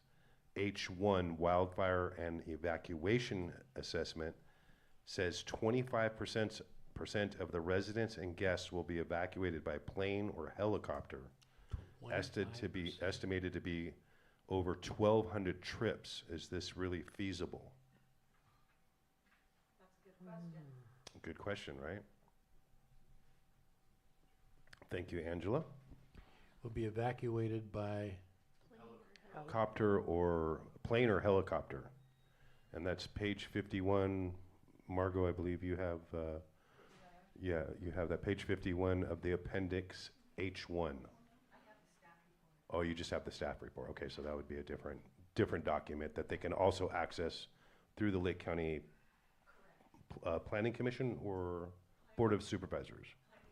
H1 wildfire and evacuation assessment says 25% of the residents and guests will be evacuated by plane or helicopter, estimated to be over 1,200 trips. Is this really feasible? That's a good question. Good question, right? Thank you, Angela. Will be evacuated by Copter or plane or helicopter. And that's page 51. Margot, I believe you have, yeah, you have that page 51 of the appendix H1. Oh, you just have the staff report. Okay, so that would be a different document that they can also access through the Lake County Planning Commission or Board of Supervisors?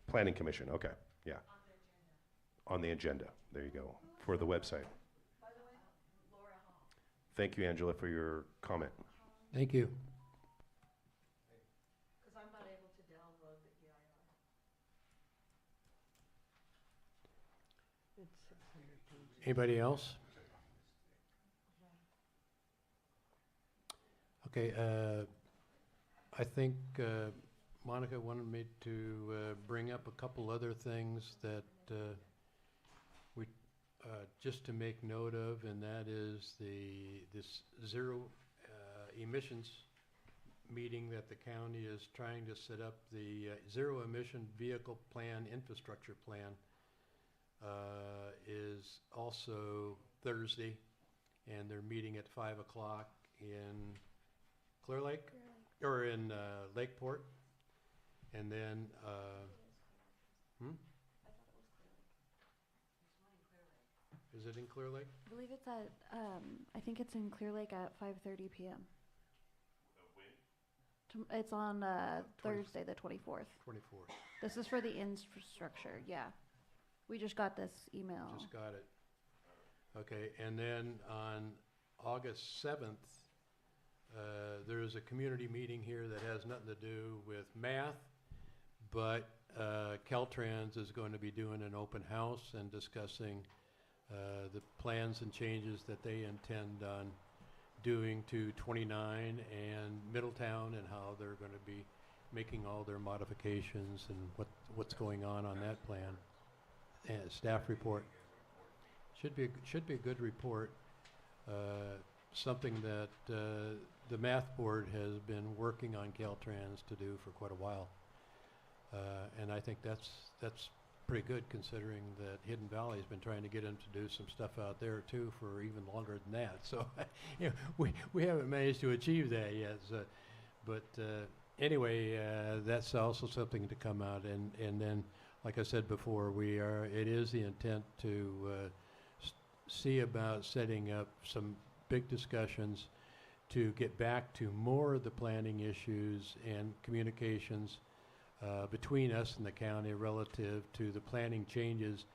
Planning Commission, okay, yeah. On the agenda, there you go, for the website. Thank you, Angela, for your comment. Thank you. Because I'm not able to download the EIR. It's 600 pages. Anybody else? Okay, I think Monica wanted me to bring up a couple other things that we just to make note of, and that is this zero emissions meeting that the county is trying to set up. The zero emission vehicle plan, infrastructure plan, is also Thursday, and they're meeting at 5 o'clock in Clear Lake, or in Lakeport, and then, Is it in Clear Lake? I believe it's at, I think it's in Clear Lake at 5:30 p.m. It's on 20 Thursday, the 24th. 24th. This is for the infrastructure, yeah. We just got this email. Just got it. Okay, and then on August 7th, there's a community meeting here that has nothing to do with math, but Caltrans is going to be doing an open house and discussing the plans and changes that they intend on doing to 29 and Middletown, and how they're going to be making all their modifications and what's going on that plan. And staff report. Should be a good report. Something that the math board has been working on Caltrans to do for quite a while. And I think that's pretty good, considering that Hidden Valley has been trying to get them to do some stuff out there too for even longer than that. So you know, we haven't managed to achieve that yet. So, but anyway, that's also something to come out. And then, like I said before, it is the intent to see about setting up some big discussions to get back to more of the planning issues and communications between us and the county relative to the planning changes,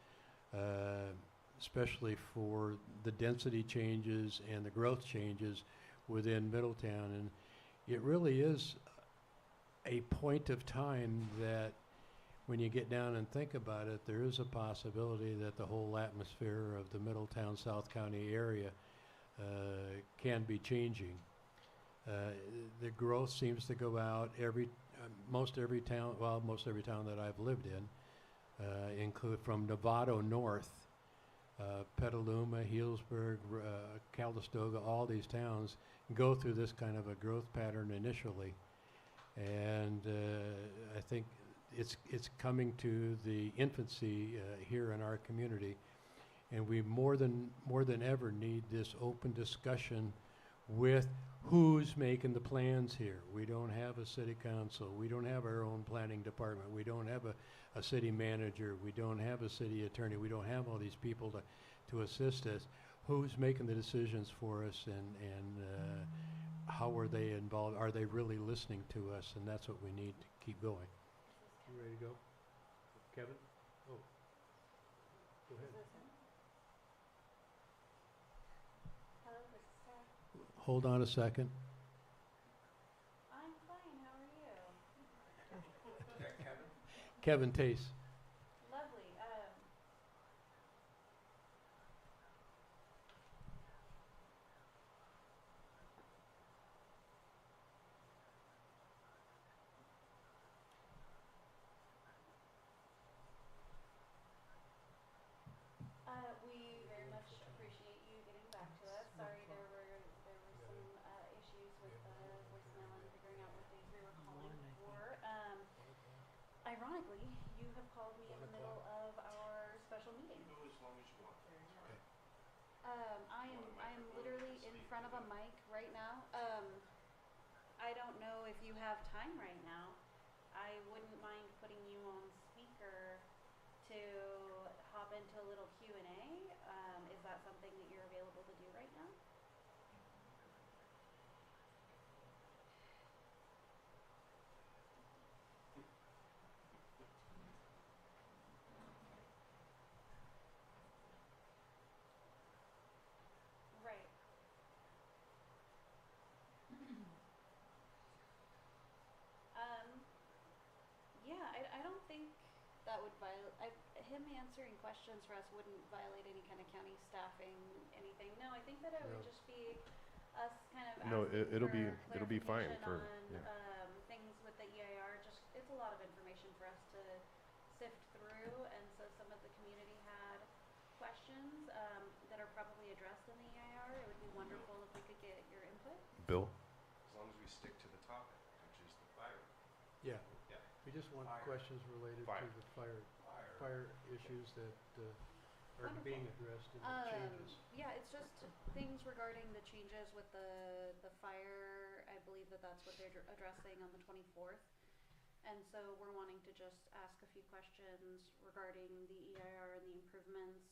especially for the density changes and the growth changes within Middletown. And it really is a point of time that, when you get down and think about it, there is a possibility that the whole atmosphere of the Middletown, South County area can be changing. The growth seems to go out most every town that I've lived in, include from Novato north, Petaluma, Healdsburg, Calistoga, all these towns go through this kind of a growth pattern initially. And I think it's coming to the infancy here in our community, and we more than ever need this open discussion with who's making the plans here. We don't have a city council. We don't have our own planning department. We don't have a city manager. We don't have a city attorney. We don't have all these people to assist us. Who's making the decisions for us, and how are they involved? Are they really listening to us? And that's what we need to keep going. You ready to go? Kevin? Oh. Go ahead. Hold on a second. I'm fine, how are you? Kevin Tace. Lovely. We very much appreciate you getting back to us. Sorry, there were some issues with the voicemail and figuring out what days we were calling for. Ironically, you have called me in the middle of our special meeting. I am literally in front of a mic right now. I don't know if you have time right now. I wouldn't mind putting you on speaker to hop into a little Q&A. Is that something that you're available to do right now? Right. that would violate, him answering questions for us wouldn't violate any kind of county staffing, anything. No, I think that it would just be us kind of No, asking it'll for it'll be fine clarification for, on, yeah. things with the EIR. Just, it's a lot of information for us to sift through, and so some of the community had questions, that are probably addressed in the EIR. It would be wonderful if we could get your input. Bill? As long as we stick to the topic, which is the fire. Yeah, Yeah. we just want Fire. questions related Fire. to the fire issues that are Wonderful. being addressed in the changes. Yeah, it's just things regarding the changes with the fire. I believe that that's what they're addressing on the 24th. And so we're wanting to just ask a few questions regarding the EIR and the improvements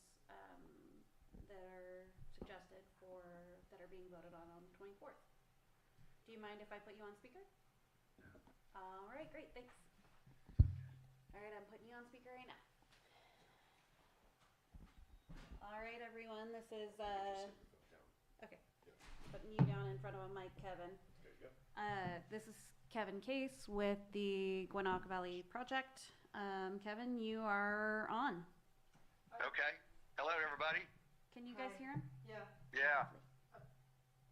that are suggested that are being voted on the 24th. Do you mind if I put you on speaker? No. All right, great, thanks. All right, I'm putting you on speaker right now. All right, everyone, this is, okay, putting you down in front of a mic, Kevin. This is Kevin Case with the Guenoc Valley Project. Kevin, you are on. Okay. Hello, everybody. Can you guys hear him? Yeah. Yeah.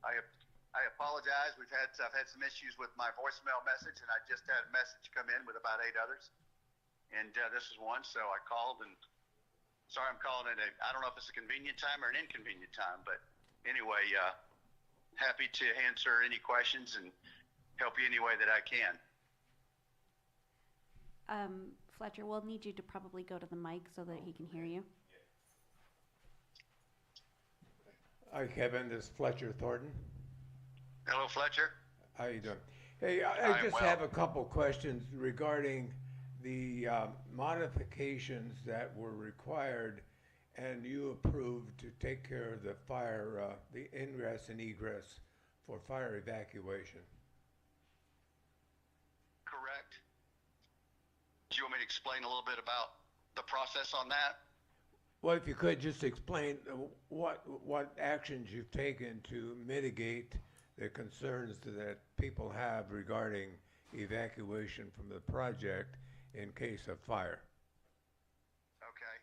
I apologize. I've had some issues with my voicemail message, and I just had a message come in with about 8 others, and this is one. So I called, and sorry, I'm calling it I don't know if it's a convenient time or an inconvenient time, but anyway, happy to answer any questions and help you any way that I can. Fletcher, we'll need you to probably go to the mic so that he can hear you. Hi, Kevin. This is Fletcher Thornton. Hello, Fletcher. How you doing? Hey, I I'm just well. have a couple questions regarding the modifications that were required and you approved to take care of the fire, the ingress and egress for fire evacuation. Correct. Do you want me to explain a little bit about the process on that? Well, if you could just explain what actions you've taken to mitigate the concerns that people have regarding evacuation from the project in case of fire. Okay.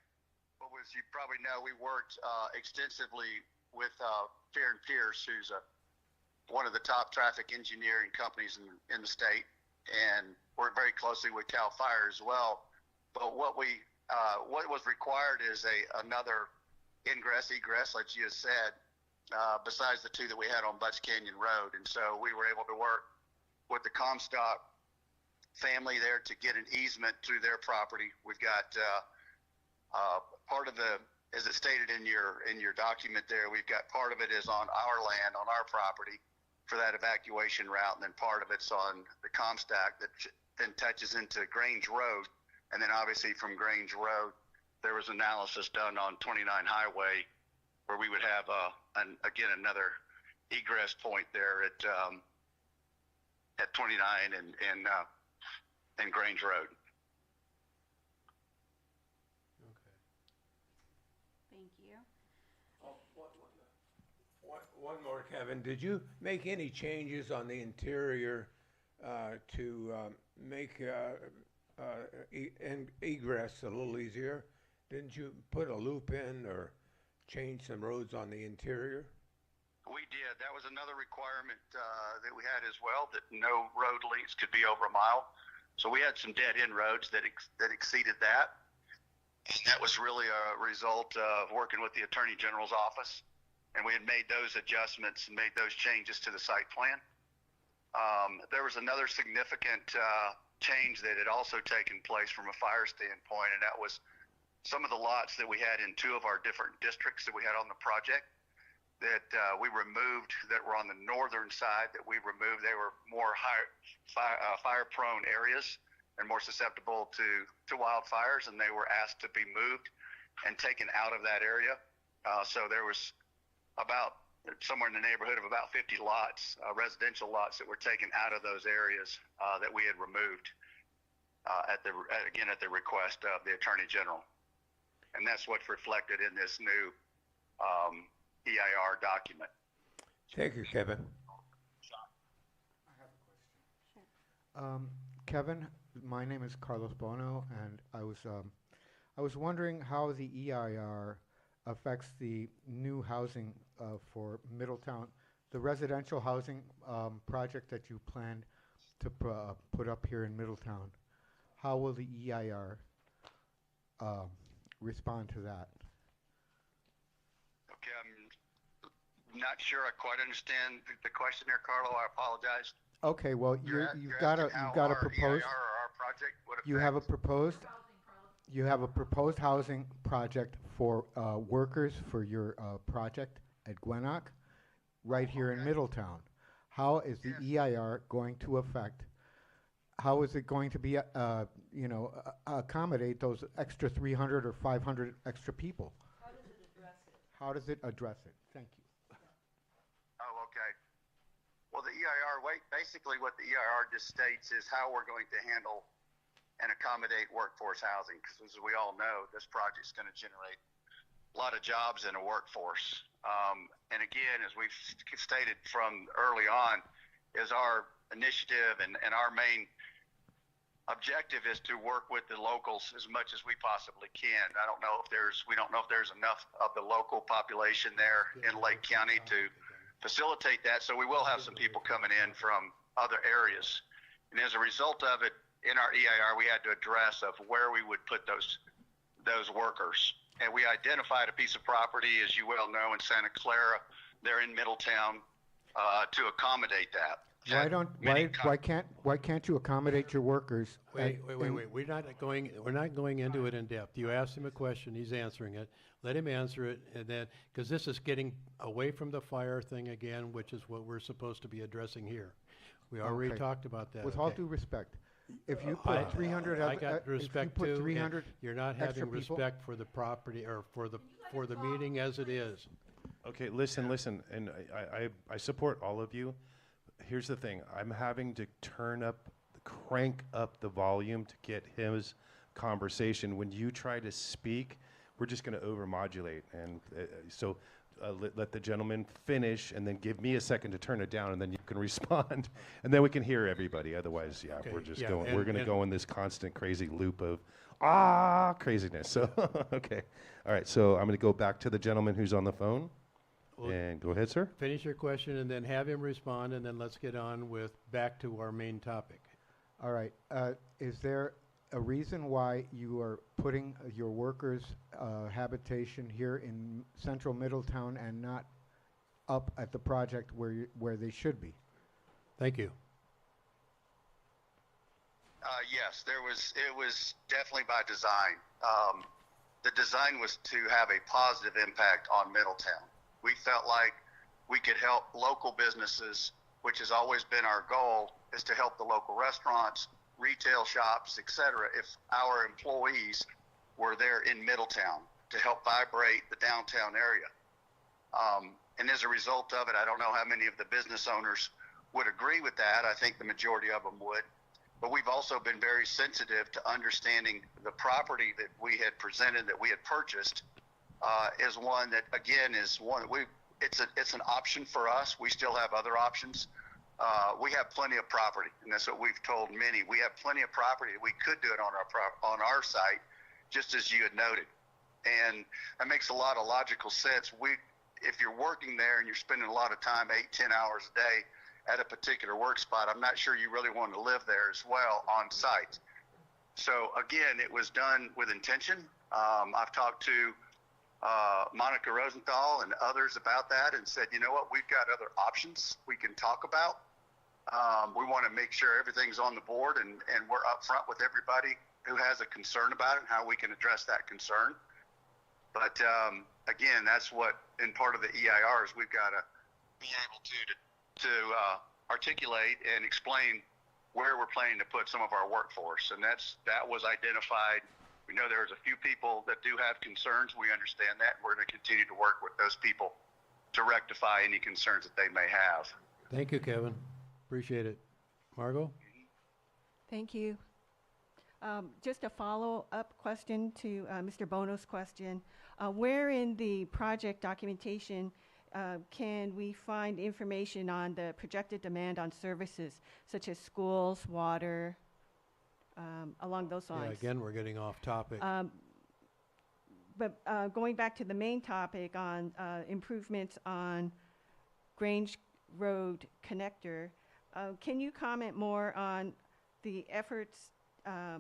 Well, as you probably know, we worked extensively with Fear and Pierce, who's one of the top traffic engineering companies in the state, and worked very closely with CAL FIRE as well. But what was required is another ingress, egress, like you just said, besides the 2 that we had on Butts Canyon Road. And so we were able to work with the Comstock family there to get an easement through their property. We've got part of as it stated in your document there, we've got part of it is on our land, on our property for that evacuation route, and then part of it's on the Comstock that then touches into Grange Road. And then obviously from Grange Road, there was analysis done on 29 Highway where we would have, again, another egress point there at 29 and Grange Road. Okay. Thank you. One more, Kevin. Did you make any changes on the interior to make egress a little easier? Didn't you put a loop in or change some roads on the interior? We did. That was another requirement that we had as well, that no road lengths could be over a mile. So we had some dead-end roads that exceeded that. And that was really a result of working with the Attorney General's office. And we had made those adjustments and made those changes to the site plan. There was another significant change that had also taken place from a fire standpoint, and that was some of the lots that we had in 2 of our different districts that we had on the project that we removed, that were on the northern side, that we removed. They were more fire-prone areas and more susceptible to wildfires, and they were asked to be moved and taken out of that area. So there was about somewhere in the neighborhood of about 50 lots, residential lots, that were taken out of those areas that we had removed at the request of the Attorney General. And that's what's reflected in this new EIR document. Thank you, Kevin. Kevin, My name is Carlos Bono, and I was wondering how the EIR affects the new housing for Middletown, the residential housing project that you planned to put up here in Middletown. How will the EIR respond to that? Okay, I'm not sure I quite understand the question there, Carlo. I apologize. Okay, well, You're you've got a proposed. EIR or our project would affect. You have a proposed. You have a proposed housing project for workers for your project at Guenoc, right here in Middletown. How is the EIR going to affect? How is it going to be, accommodate those extra 300 or 500 extra people? How does it address it? How does it address it? Thank you. Oh, okay. Well, the EIR, basically what the EIR just states is how we're going to handle and accommodate workforce housing. Because as we all know, this project's going to generate a lot of jobs in a workforce. And again, as we've stated from early on, is our initiative and our main objective is to work with the locals as much as we possibly can. We don't know if there's enough of the local population there in Lake County to facilitate that. So we will have some people coming in from other areas. And as a result of it, in our EIR, we had to address of where we would put those workers. And we identified a piece of property, as you well know, in Santa Clara, there in Middletown, to accommodate that. Why can't you accommodate your workers? Wait. We're not going into it in depth. You asked him a question, he's answering it. Let him answer it, and then, because this is getting away from the fire thing again, which is what we're supposed to be addressing here. We already talked about that. With all due respect, if you put 300, I got respect too. 300 you're not having respect for the property or for the meeting as it is. Okay, listen, and I support all of you. Here's the thing, I'm having to crank up the volume to get his conversation. When you try to speak, we're just going to overmodulate. And so let the gentleman finish and then give me a second to turn it down, and then you can respond. And then we can hear everybody. Otherwise, Okay, we're going to go in this constant crazy loop of craziness. So, okay. All right, so I'm going to go back to the gentleman who's on the phone. Well, and go ahead, sir. Finish your question and then have him respond, and then let's get on with back to our main topic. All right. Is there a reason why you are putting your workers' habitation here in central Middletown and not up at the project where they should be? Thank you. Yes, it was definitely by design. The design was to have a positive impact on Middletown. We felt like we could help local businesses, which has always been our goal, is to help the local restaurants, retail shops, etc. If our employees were there in Middletown to help vibrate the downtown area. And as a result of it, I don't know how many of the business owners would agree with that. I think the majority of them would. But we've also been very sensitive to understanding the property that we had presented, that we had purchased, is one that, again, is one that it's an option for us. We still have other options. We have plenty of property, and that's what we've told many. We have plenty of property. We could do it on our site, just as you had noted. And that makes a lot of logical sense. If you're working there and you're spending a lot of time, 8-10 hours a day at a particular work spot, I'm not sure you really want to live there as well on site. So again, it was done with intention. I've talked to Monica Rosenthal and others about that and said, you know what, we've got other options we can talk about. We want to make sure everything's on the board and we're upfront with everybody who has a concern about it and how we can address that concern. But again, that's what, in part of the EIR, is we've got to be able to articulate and explain where we're planning to put some of our workforce. And that was identified. We know there's a few people that do have concerns. We understand that. We're going to continue to work with those people to rectify any concerns that they may have. Thank you, Kevin. Appreciate it. Margot? Thank you. Just a follow-up question to Mr. Bono's question. Where in the project documentation can we find information on the projected demand on services such as schools, water, along those Yeah, lines. again, we're getting off topic. But going back to the main topic on improvements on Grange Road connector, can you comment more on the efforts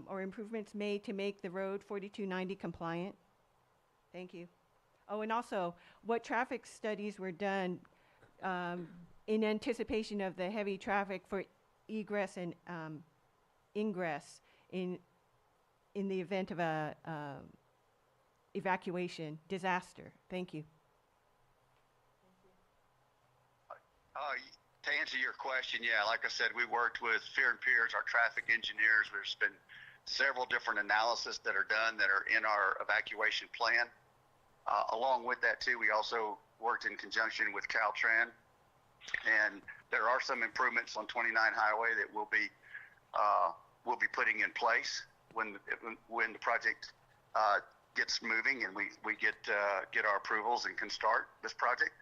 or improvements made to make the road 4290 compliant? Thank you. Oh, and also, what traffic studies were done in anticipation of the heavy traffic for egress and ingress in the event of a evacuation disaster? Thank you. To answer your question, yeah, like I said, we worked with Fear and Piers, our traffic engineers. There's been several different analyses that are done that are in our evacuation plan. Along with that too, we also worked in conjunction with Caltrans, and there are some improvements on 29 Highway that we'll be putting in place when the project gets moving and we get our approvals and can start this project.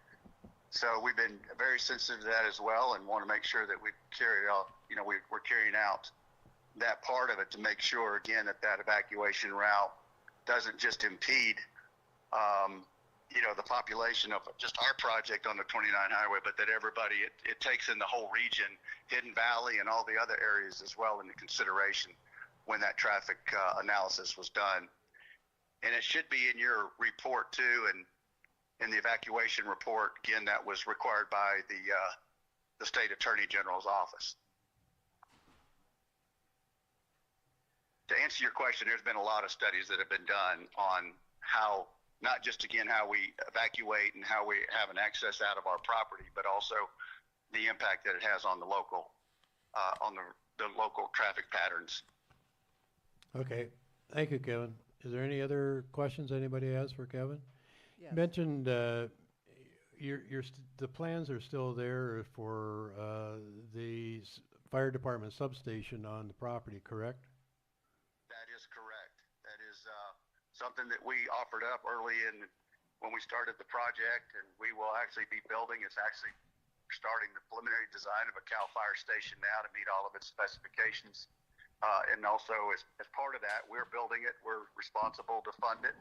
So we've been very sensitive to that as well, and want to make sure that we carry out, we're carrying out that part of it to make sure again that evacuation route doesn't just impede the population of just our project on the 29 Highway, but that everybody, it takes in the whole region, Hidden Valley and all the other areas as well into consideration when that traffic analysis was done. And it should be in your report too, and in the evacuation report, again, that was required by the State Attorney General's office. To answer your question, there's been a lot of studies that have been done on how, not just again how we evacuate and how we have an access out of our property, but also the impact that it has on the local traffic patterns. Okay, thank you, Kevin. Is there any other questions anybody has for Kevin? Yes. You mentioned the plans are still there for the fire department substation on the property, correct? That is correct. That is something that we offered up early when we started the project, and we will actually be building. It's actually starting the preliminary design of a CAL FIRE station now to meet all of its specifications. And also, as part of that, we're building it. We're responsible to fund it,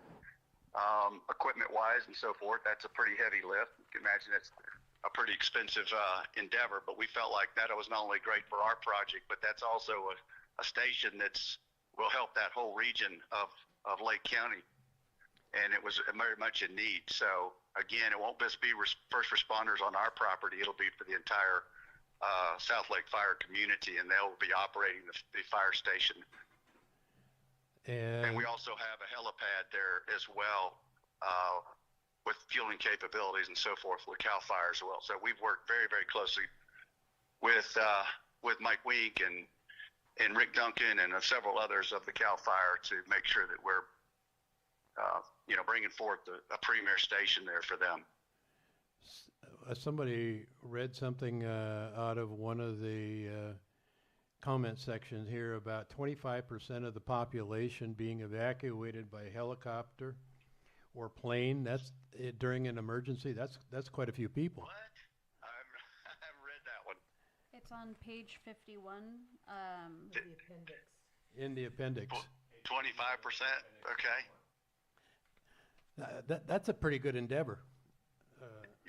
equipment-wise and so forth. That's a pretty heavy lift. You can imagine it's a pretty expensive endeavor, but we felt like that was not only great for our project, but that's also a station will help that whole region of Lake County. And it was very much in need. So, again, it won't just be first responders on our property. It'll be for the entire South Lake Fire community, and they'll be operating the fire station. And we also have a helipad there as well, with fueling capabilities and so forth with CAL FIRE as well. So we've worked very, very closely with Mike Wink and Rick Duncan and several others of the CAL FIRE to make sure that we're bringing forth a premier station there for them. Somebody read something out of one of the comment sections here about 25% of the population being evacuated by helicopter or plane. That's during an emergency. That's quite a few people. What? I haven't read that one. It's on page 51. The appendix. In the appendix. 25%. Okay. That's a pretty good endeavor.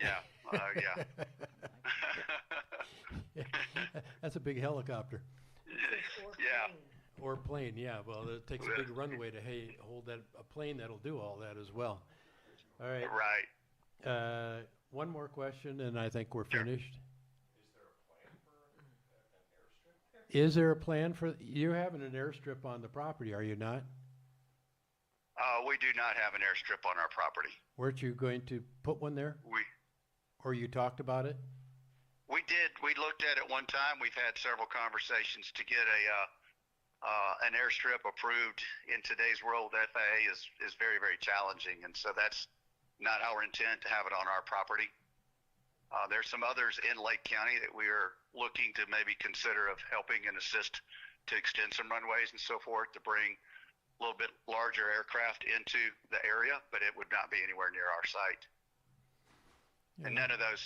Yeah. Yeah. That's a big helicopter. Yeah. Or plane, yeah. Well, it takes a big runway to hold a plane that'll do all that as well. All right. Right. One more question, and I think we're finished. Is there a plan for, you're having an airstrip on the property, are you not? We do not have an airstrip on our property. Weren't you going to put one there? Or you talked about it? We did. We looked at it one time. We've had several conversations to get an airstrip approved. In today's world, FAA is very, very challenging, and so that's not our intent to have it on our property. There's some others in Lake County that we are looking to maybe consider of helping and assist to extend some runways and so forth to bring a little bit larger aircraft into the area, but it would not be anywhere near our site. Yeah. And none of those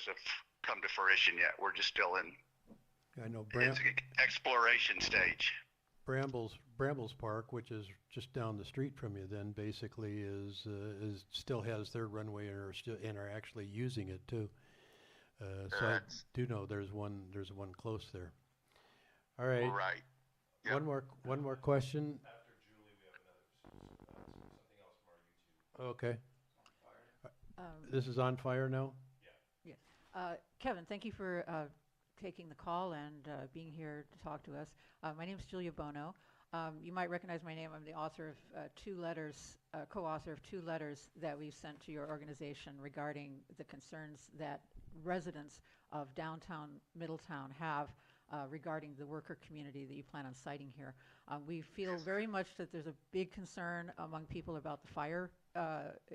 have come to fruition yet. We're just still in I know exploration stage. Brambles Park, which is just down the street from you, then basically is still has their runway and are actually using it too. So I do know there's one close there. All right. Right. Yep. One more question. After Julie, we have something else from our YouTube. Okay. Um, This is on fire now? Kevin, thank you for taking the call and being here to talk to us. My name is Julia Bono. You might recognize my name. I'm the author of two letters, co-author of two letters that we've sent to your organization regarding the concerns that residents of downtown Middletown have regarding the worker community that you plan on citing here. We feel very much that there's a big concern among people about the fire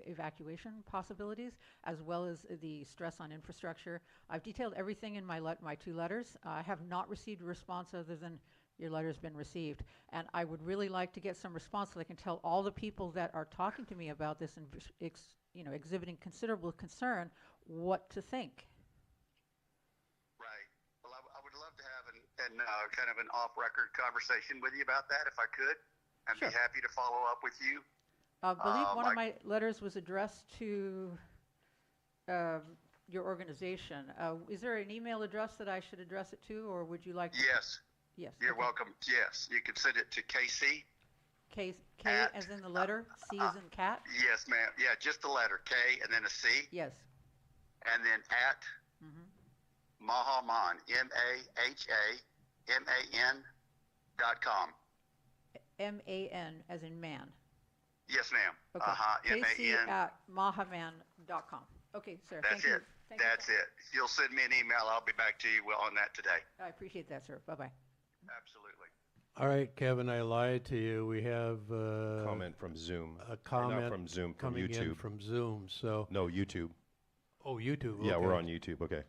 evacuation possibilities, as well as the stress on infrastructure. I've detailed everything in my two letters. I have not received a response other than your letter's been received. And I would really like to get some response so I can tell all the people that are talking to me about this and exhibiting considerable concern what to think. Right. Well, I would love to have kind of an off-record conversation with you about that if I could. I'd Sure. be happy to follow up with you. I believe one of my letters was addressed to your organization. Is there an email address that I should address it to, or would you like to? Yes. Yes. You're okay. welcome. Yes. You can send it to KC. K at, as in the letter, C as in cat? Yes, ma'am. Yeah, just the letter K and then a C. Yes. And then at Mahaman, MAHAMAN.com. M-A-N as in man. Yes, ma'am. Okay. KC MAN. at mahaman.com. Okay, sir. That's Thank you. it. Thank you, That's sir. it. If you'll send me an email, I'll be back to you on that today. I appreciate that, sir. Bye-bye. Absolutely. All right, Kevin, I lied to you. We have Comment from Zoom. a Or comment not from Zoom, from coming in YouTube. from Zoom. So, No, YouTube. oh, YouTube. Yeah, we're okay. on YouTube. Okay.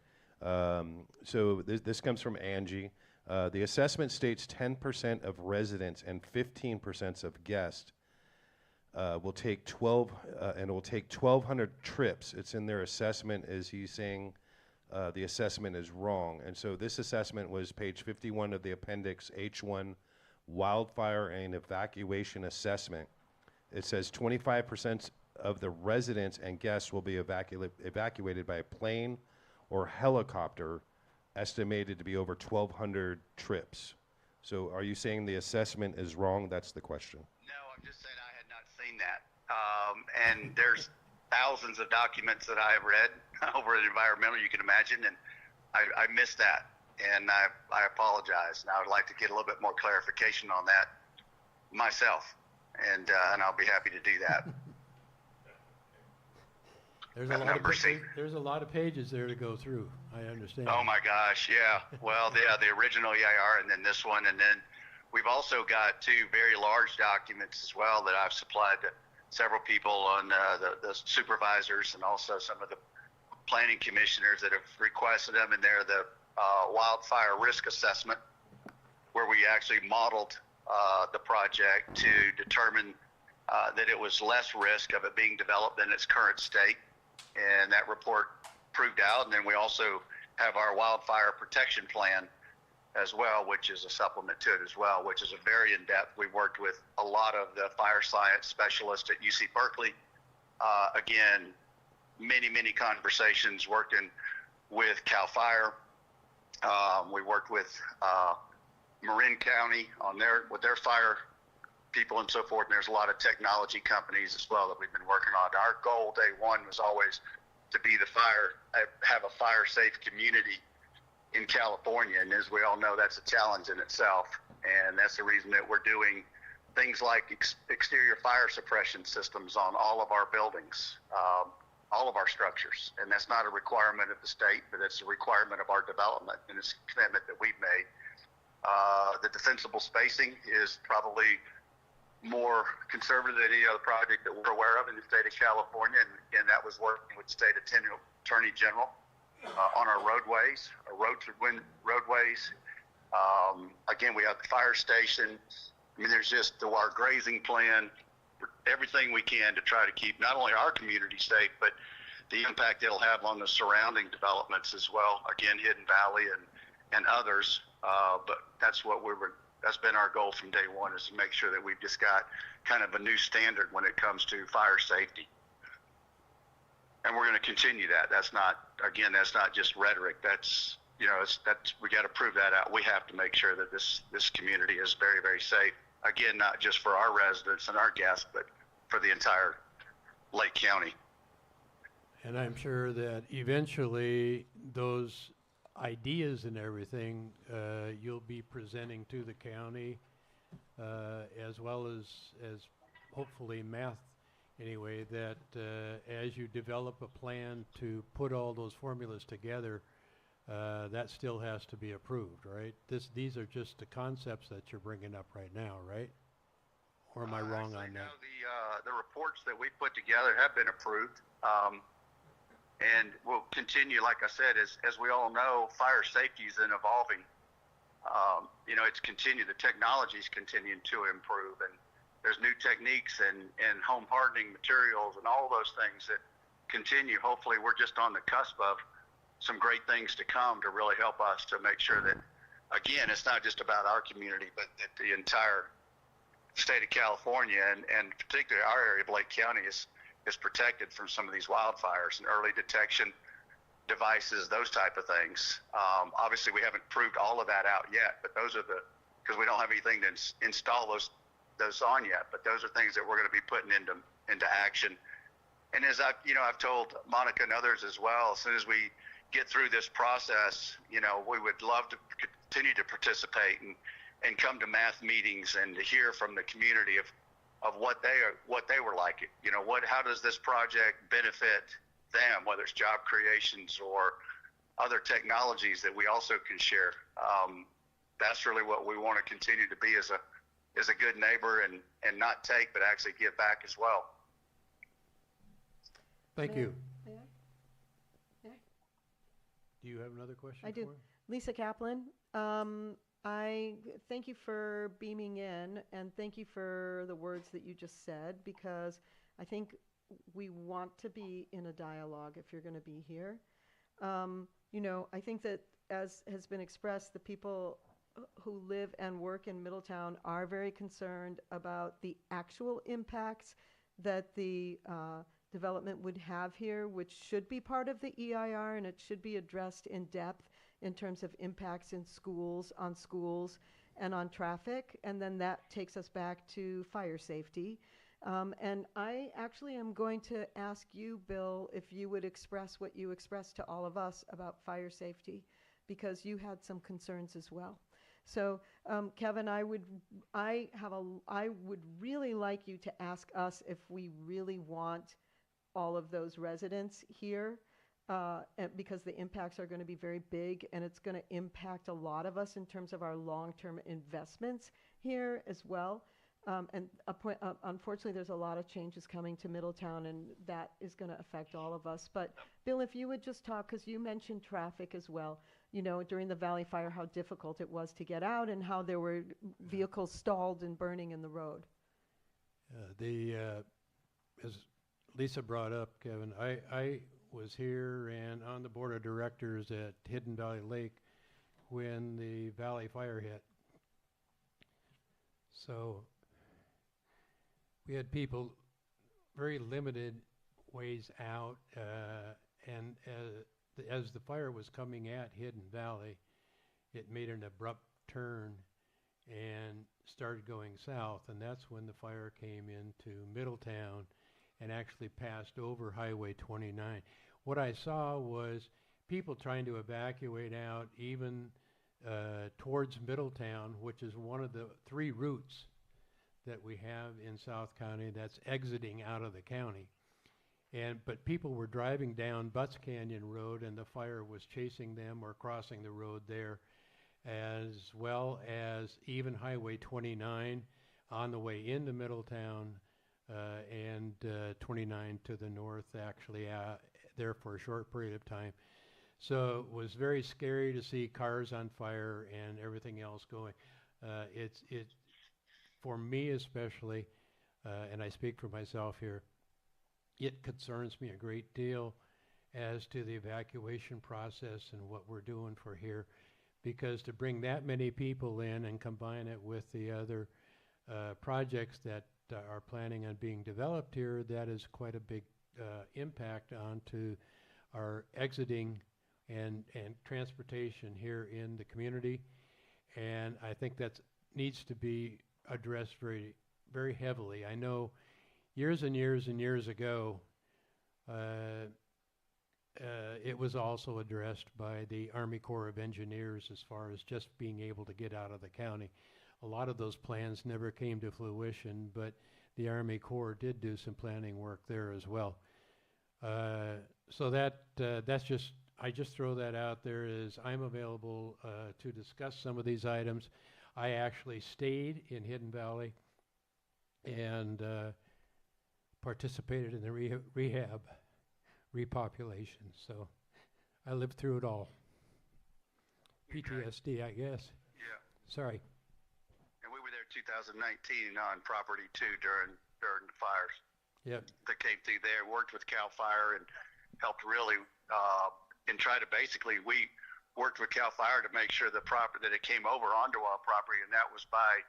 So this comes from Angie. The assessment states 10% of residents and 15% of guests will take 12, and it will take 1,200 trips. It's in their assessment. Is he saying the assessment is wrong? And so this assessment was page 51 of the appendix H1, wildfire and evacuation assessment. It says 25% of the residents and guests will be evacuated by a plane or helicopter, estimated to be over 1,200 trips. So are you saying the assessment is wrong? That's the question. No, I'm just saying I had not seen that. And there's thousands of documents that I have read over at environmental, you can imagine, and I missed that. And I apologize. And I would like to get a little bit more clarification on that myself. And I'll be happy to do that. There's a lot of pages there to go through. I understand. Oh my gosh, yeah. Well, the original EIR and then this one, and then we've also got two very large documents as well that I've supplied to several people on the supervisors and also some of the planning commissioners that have requested them, and they're the wildfire risk assessment, where we actually modeled the project to determine that it was less risk of it being developed than its current state. And that report proved out. And then we also have our wildfire protection plan as well, which is a supplement to it as well, which is a very in-depth. We worked with a lot of the fire science specialists at UC Berkeley. Again, many conversations working with CAL FIRE. We worked with Marin County on with their fire people and so forth. And there's a lot of technology companies as well that we've been working on. Our goal day one was always to be have a fire safe community in California. And as we all know, that's a challenge in itself. And that's the reason that we're doing things like exterior fire suppression systems on all of our buildings, all of our structures. And that's not a requirement of the state, but it's a requirement of our development, and it's a commitment that we've made. The defensible spacing is probably more conservative than any other project that we're aware of in the state of California, and that was working with the state attorney general on our roadways, roadways. Again, we have the fire station. I mean, there's just our grazing plan, everything we can to try to keep not only our community safe, but the impact it'll have on the surrounding developments as well. Again, Hidden Valley and others. But that's what That's been our goal from day one, is to make sure that we've just got kind of a new standard when it comes to fire safety. And we're going to continue that. That's not just rhetoric. That's, we got to prove that out. We have to make sure that this community is very, very safe. Again, not just for our residents and our guests, but for the entire Lake County. And I'm sure that eventually those ideas and everything you'll be presenting to the county, as well as hopefully M.A.T.H anyway, that as you develop a plan to put all those formulas together, that still has to be approved, right? These are just the concepts that you're bringing up right now, right? Or am I wrong on that? No, the reports that we put together have been approved. And we'll continue, like I said, as we all know, fire safety is an evolving. It's continued, the technology's continuing to improve, and there's new techniques and home hardening materials and all those things that continue. Hopefully we're just on the cusp of some great things to come to really help us to make sure that, again, it's not just about our community, but that the entire state of California and particularly our area of Lake County is protected from some of these wildfires and early detection devices, those type of things. Obviously, we haven't proved all of that out yet, but those are because we don't have anything to install those on yet. But those are things that we're going to be putting into action. And as I've told Monica and others as well, as soon as we get through this process, we would love to continue to participate and come to M.A.T.H meetings and to hear from the community of what they were like. How does this project benefit them, whether it's job creations or other technologies that we also can share. That's really what we want to continue to be as a good neighbor and not take, but actually give back as well. Thank you. May I? Do you have another question? I do. for her? Lisa Kaplan, I thank you for beaming in, and thank you for the words that you just said, because I think we want to be in a dialogue if you're going to be here. I think that, as has been expressed, the people who live and work in Middletown are very concerned about the actual impacts that the development would have here, which should be part of the EIR, and it should be addressed in depth in terms of impacts in schools, and on traffic. And then that takes us back to fire safety. And I actually am going to ask you, Bill, if you would express what you expressed to all of us about fire safety, because you had some concerns as well. So, Kevin, I would really like you to ask us if we really want all of those residents here, because the impacts are going to be very big, and it's going to impact a lot of us in terms of our long-term investments here as well. Unfortunately, there's a lot of changes coming to Middletown, and that is going to affect all of us. But Bill, if you would just talk, because you mentioned traffic as well, during the Valley Fire, how difficult it was to get out and how there were vehicles stalled and burning in the road. As Lisa brought up, Kevin, I was here and on the board of directors at Hidden Valley Lake when the Valley Fire hit. So we had people very limited ways out, and as the fire was coming at Hidden Valley, it made an abrupt turn and started going south, and that's when the fire came into Middletown and actually passed over Highway 29. What I saw was people trying to evacuate out even towards Middletown, which is one of the 3 routes that we have in South County that's exiting out of the county. But people were driving down Butts Canyon Road, and the fire was chasing them or crossing the road there, as well as even Highway 29 on the way into Middletown, and 29 to the north, actually there for a short period of time. So it was very scary to see cars on fire and everything else going. It's for me especially, and I speak for myself here, it concerns me a great deal as to the evacuation process and what we're doing for here, because to bring that many people in and combine it with the other projects that are planning on being developed here, that is quite a big impact onto our exiting and transportation here in the community. And I think that needs to be addressed very, very heavily. I know years and years and years ago, it was also addressed by the Army Corps of Engineers as far as just being able to get out of the county. A lot of those plans never came to fruition, but the Army Corps did do some planning work there as well. So that's just, I just throw that out there as I'm available to discuss some of these items. I actually stayed in Hidden Valley and participated in the rehab repopulation. So I lived through it all. PTSD, I guess. Yeah. Sorry. And we were there 2019 on property too during the fires. Yep. That came through there. Worked with CAL FIRE and helped really and try to basically, we worked with CAL FIRE to make sure the property that it came over onto our property, and that was by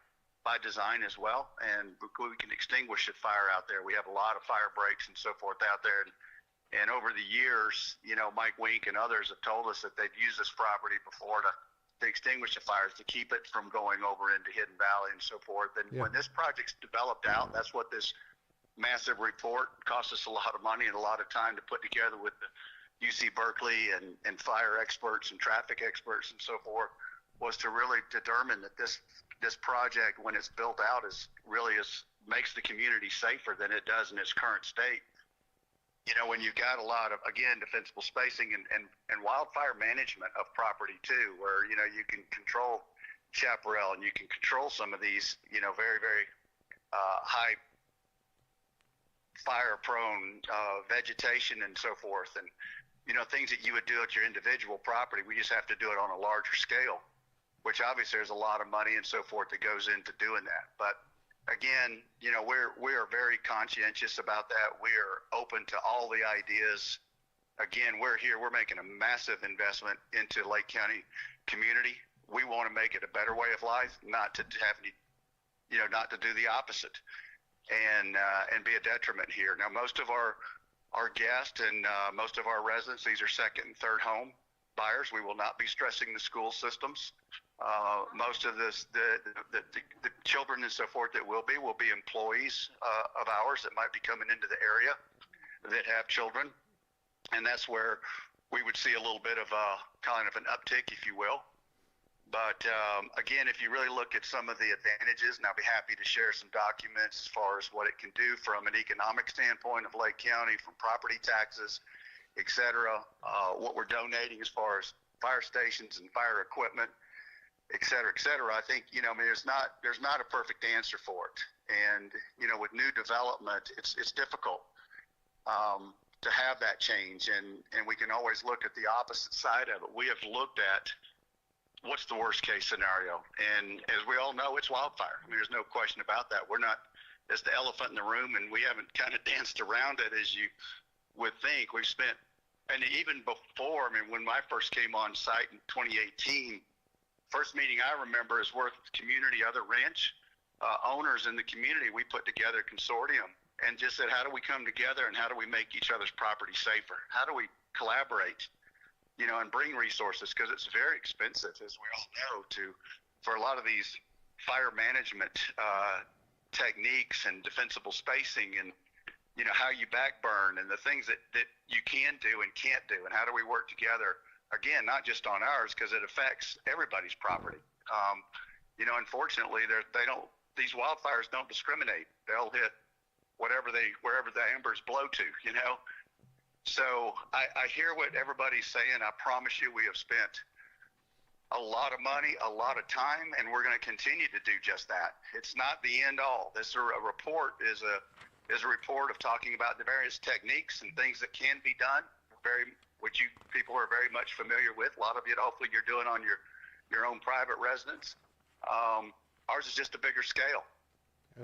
design as well. And we can extinguish a fire out there. We have a lot of fire breaks and so forth out there. And over the years, you know, Mike Wink and others have told us that they've used this property before to extinguish the fires, to keep it from going over into Hidden Valley and so forth. And when this project's developed out, that's what this massive report cost us a lot of money and a lot of time to put together with the UC Berkeley and fire experts and traffic experts and so forth, was to really determine that this project, when it's built out, makes the community safer than it does in its current state. You know, when you've got a lot of, again, defensible spacing and wildfire management of property too, where, you know, you can control chaparral and you can control some of these, you know, very, very high fire prone vegetation and so forth. And, you know, things that you would do at your individual property, we just have to do it on a larger scale, which obviously there's a lot of money and so forth that goes into doing that. But again, you know, we are very conscientious about that. We are open to all the ideas. Again, we're making a massive investment into Lake County community. We want to make it a better way of life, not to have any, you know, not to do the opposite and be a detriment here. Now, most of our guests and most of our residents, these are second and third home buyers. We will not be stressing the school systems. Most of the children and so forth that will be employees of ours that might be coming into the area that have children. And that's where we would see a little bit of a kind of an uptick, if you will. But again, if you really look at some of the advantages, and I'll be happy to share some documents as far as what it can do from an economic standpoint of Lake County, from property taxes, et cetera, what we're donating as far as fire stations and fire equipment, et cetera, et cetera. I think, you know, I mean, there's not a perfect answer for it. And, you know, with new development, it's difficult to have that change. And we can always look at the opposite side of it. We have looked at what's the worst case scenario. And as we all know, it's wildfire. I mean, there's no question about that. We're not, it's the elephant in the room, and we haven't kind of danced around it as you would think. We've spent, and even before, I mean, when I first came on site in 2018, first meeting I remember is with community, other ranch owners in the community. We put together a consortium and just said, how do we come together and how do we make each other's property safer? How do we collaborate, you know, and bring resources? Because it's very expensive, as we all know, for a lot of these fire management techniques and defensible spacing and, you know, how you back burn and the things that you can do and can't do, and how do we work together? Again, not just on ours, because it affects everybody's property. You know, unfortunately, these wildfires don't discriminate. They'll hit wherever the embers blow to, you know. So I hear what everybody's saying. I promise you, we have spent a lot of money, a lot of time, and we're going to continue to do just that. It's not the end all. This report is a report of talking about the various techniques and things that can be done, which you people are very much familiar with. A lot of it, hopefully, you're doing on your own private residence. Ours is just a bigger scale.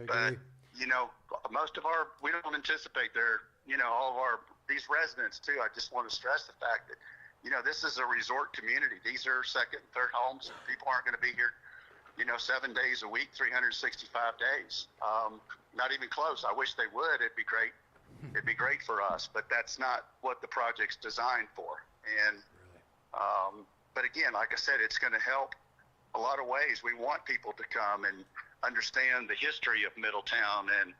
But, you know, we don't anticipate all of these residents too. I just want to stress the fact that this is a resort community. These are second and third homes. People aren't going to be here, 7 days a week, 365 days. Not even close. I wish they would. It'd be great. It'd be great for us, but that's not what the project's designed for. And, but again, like I said, it's going to help a lot of ways. We want people to come and understand the history of Middletown, and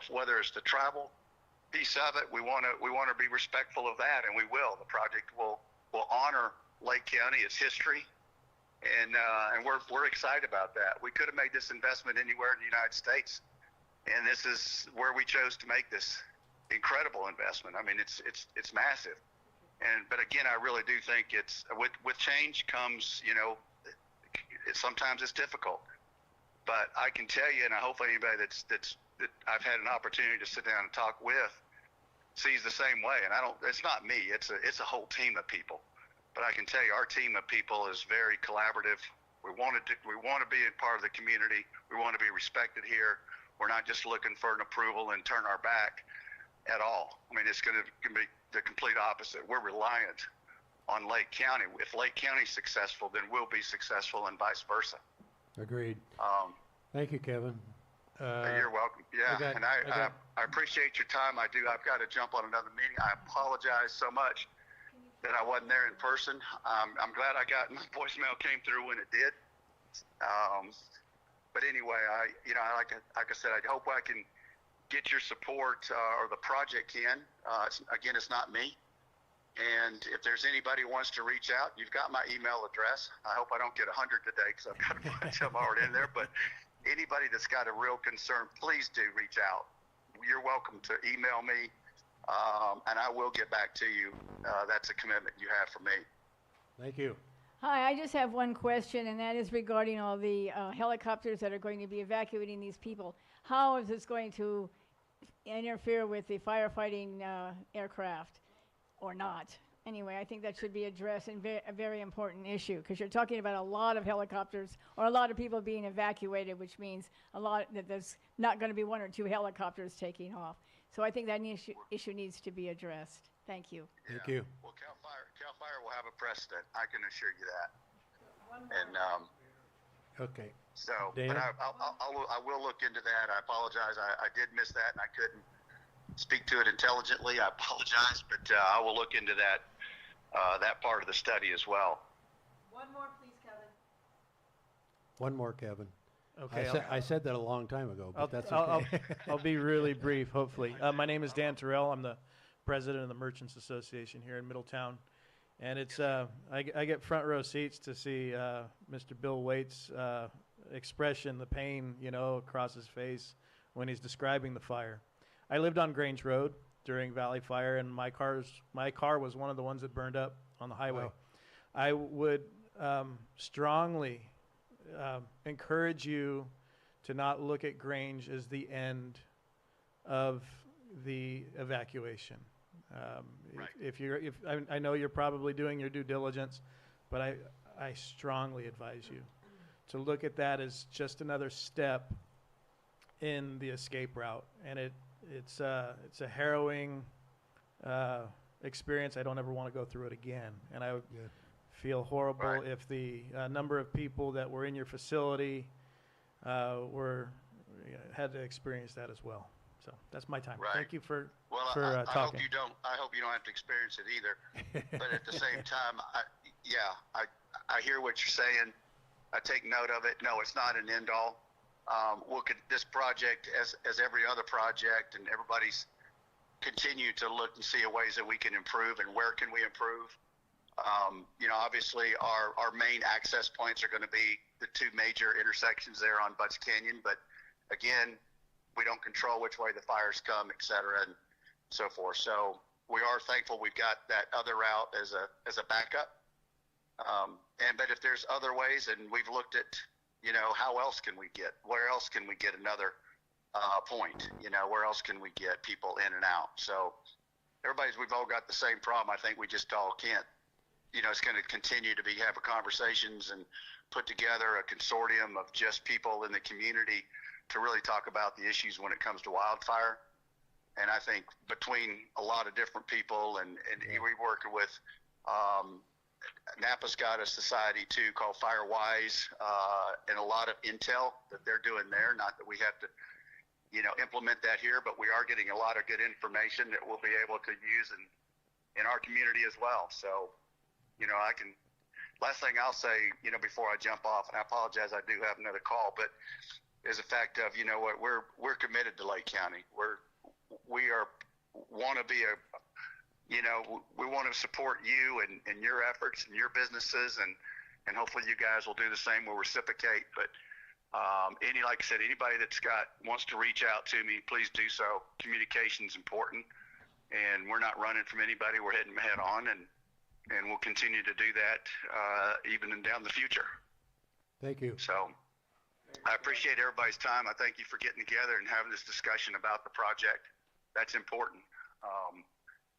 whether it's the travel piece of it, we want to be respectful of that, and we will. The project will honor Lake County, its history, and we're excited about that. We could have made this investment anywhere in the United States, and this is where we chose to make this incredible investment. I mean, it's massive, but again, I really do think it's with change comes, sometimes it's difficult. But I can tell you, and I hope anybody that I've had an opportunity to sit down and talk with sees the same way. And it's not me, it's a whole team of people. But I can tell you, our team of people is very collaborative. We want to be a part of the community. We want to be respected here. We're not just looking for an approval and turn our back at all. I mean, it's going to be the complete opposite. We're reliant on Lake County. If Lake County's successful, then we'll be successful, and vice versa. Agreed. Thank you, Kevin. You're welcome. Yeah, I appreciate your time. I've got to jump on another meeting. I apologize so much that I wasn't there in person. I'm glad my voicemail came through when it did. But anyway, like I said, I hope I can get your support, or the project can. It's not me. And if there's anybody who wants to reach out, you've got my email address. I hope I don't get 100 today, because I've got a bunch of them already in there. But anybody that's got a real concern, please do reach out. You're welcome to email me, and I will get back to you. That's a commitment you have for me. Thank you. Hi, I just have one question, and that is regarding all the helicopters that are going to be evacuating these people. How is this going to interfere with the firefighting aircraft, or not? Anyway, I think that should be addressed, and a very important issue, because you're talking about a lot of helicopters, or a lot of people being evacuated, which means that there's not going to be 1 or 2 helicopters taking off. So I think that issue needs to be addressed. Thank you. Thank you. Well, Cal Fire will have a precedent. I can assure you that. And Okay. so, Dan? but I will look into that. I apologize. I did miss that, and I couldn't speak to it intelligently. I apologize, but I will look into that part of the study as well. One more, please, Kevin. One more, Kevin. Okay. I said that a long time ago, but that's I'll okay. I'll be really brief, hopefully. My name is Dan Terrell. I'm the president of the Merchants Association here in Middletown. And it's I get front row seats to see Mr. Bill Waite's expression, the pain, across his face when he's describing the fire. I lived on Grange Road during Valley Fire, and my car was one of the ones that burned up on the highway. Wow. I would strongly encourage you to not look at Grange as the end of the evacuation. Right. I know you're probably doing your due diligence, but I strongly advise you to look at that as just another step in the escape route, and it's a harrowing experience. I don't ever want to go through it again, and I would feel horrible Right. if the number of people that were in your facility had to experience that as well. So that's my time. Right. Thank you for Well, for I talking. I hope you don't have to experience it either. But at the same time, I hear what you're saying. I take note of it. No, it's not an end all. Look at this project as every other project, and everybody's continue to look and see ways that we can improve, and where can we improve. Obviously our main access points are going to be the 2 major intersections there on Butts Canyon, but again, we don't control which way the fires come, et cetera, and so forth. So we are thankful we've got that other route as a backup. But if there's other ways, and we've looked at, where else can we get another point? Where else can we get people in and out? So we've all got the same problem. I think we just all can't, it's going to continue to have conversations and put together a consortium of just people in the community to really talk about the issues when it comes to wildfire. And I think between a lot of different people, and we work with Napa's got a society too called Firewise, and a lot of intel that they're doing there. Not that we have to, implement that here, but we are getting a lot of good information that we'll be able to use in our community as well. So, last thing I'll say, before I jump off, and I apologize, I do have another call, but is the fact of, we're committed to Lake County. We want to be we want to support you and your efforts and your businesses, and hopefully you guys will do the same. We'll reciprocate. But like I said, anybody wants to reach out to me, please do so. Communication is important, and we're not running from anybody. We're heading head on, and we'll continue to do that even down the future. Thank you. So I appreciate everybody's time. I thank you for getting together and having this discussion about the project. That's important.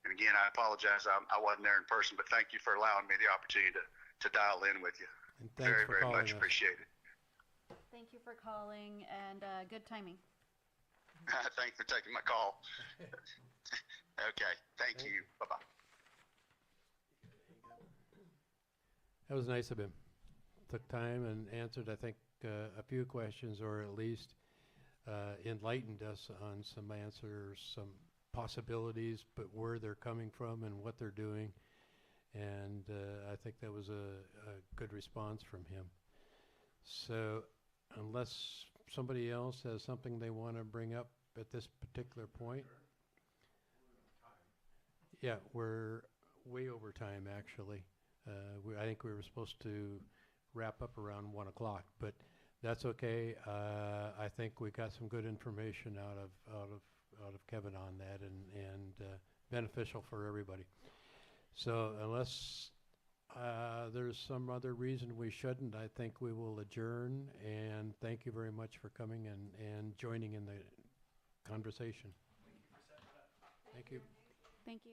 And again, I apologize. I wasn't there in person, but thank you for allowing me the opportunity to dial in with you. And thanks Very, for very calling much us. appreciated. Thank you for calling, and good timing. Thanks for taking my call. Okay. Thank you. Bye-bye. That was nice of him. Took time and answered, I think, a few questions, or at least enlightened us on some answers, some possibilities, but where they're coming from and what they're doing. And I think that was a good response from him. So unless somebody else has something they want to bring up at this particular point. Yeah, we're way over time, actually. I think we were supposed to wrap up around 1 o'clock, but that's okay. I think we got some good information out of Kevin on that, and beneficial for everybody. So unless there's some other reason we shouldn't, I think we will adjourn, and thank you very much for coming and joining in the conversation. Thank you. Thank you.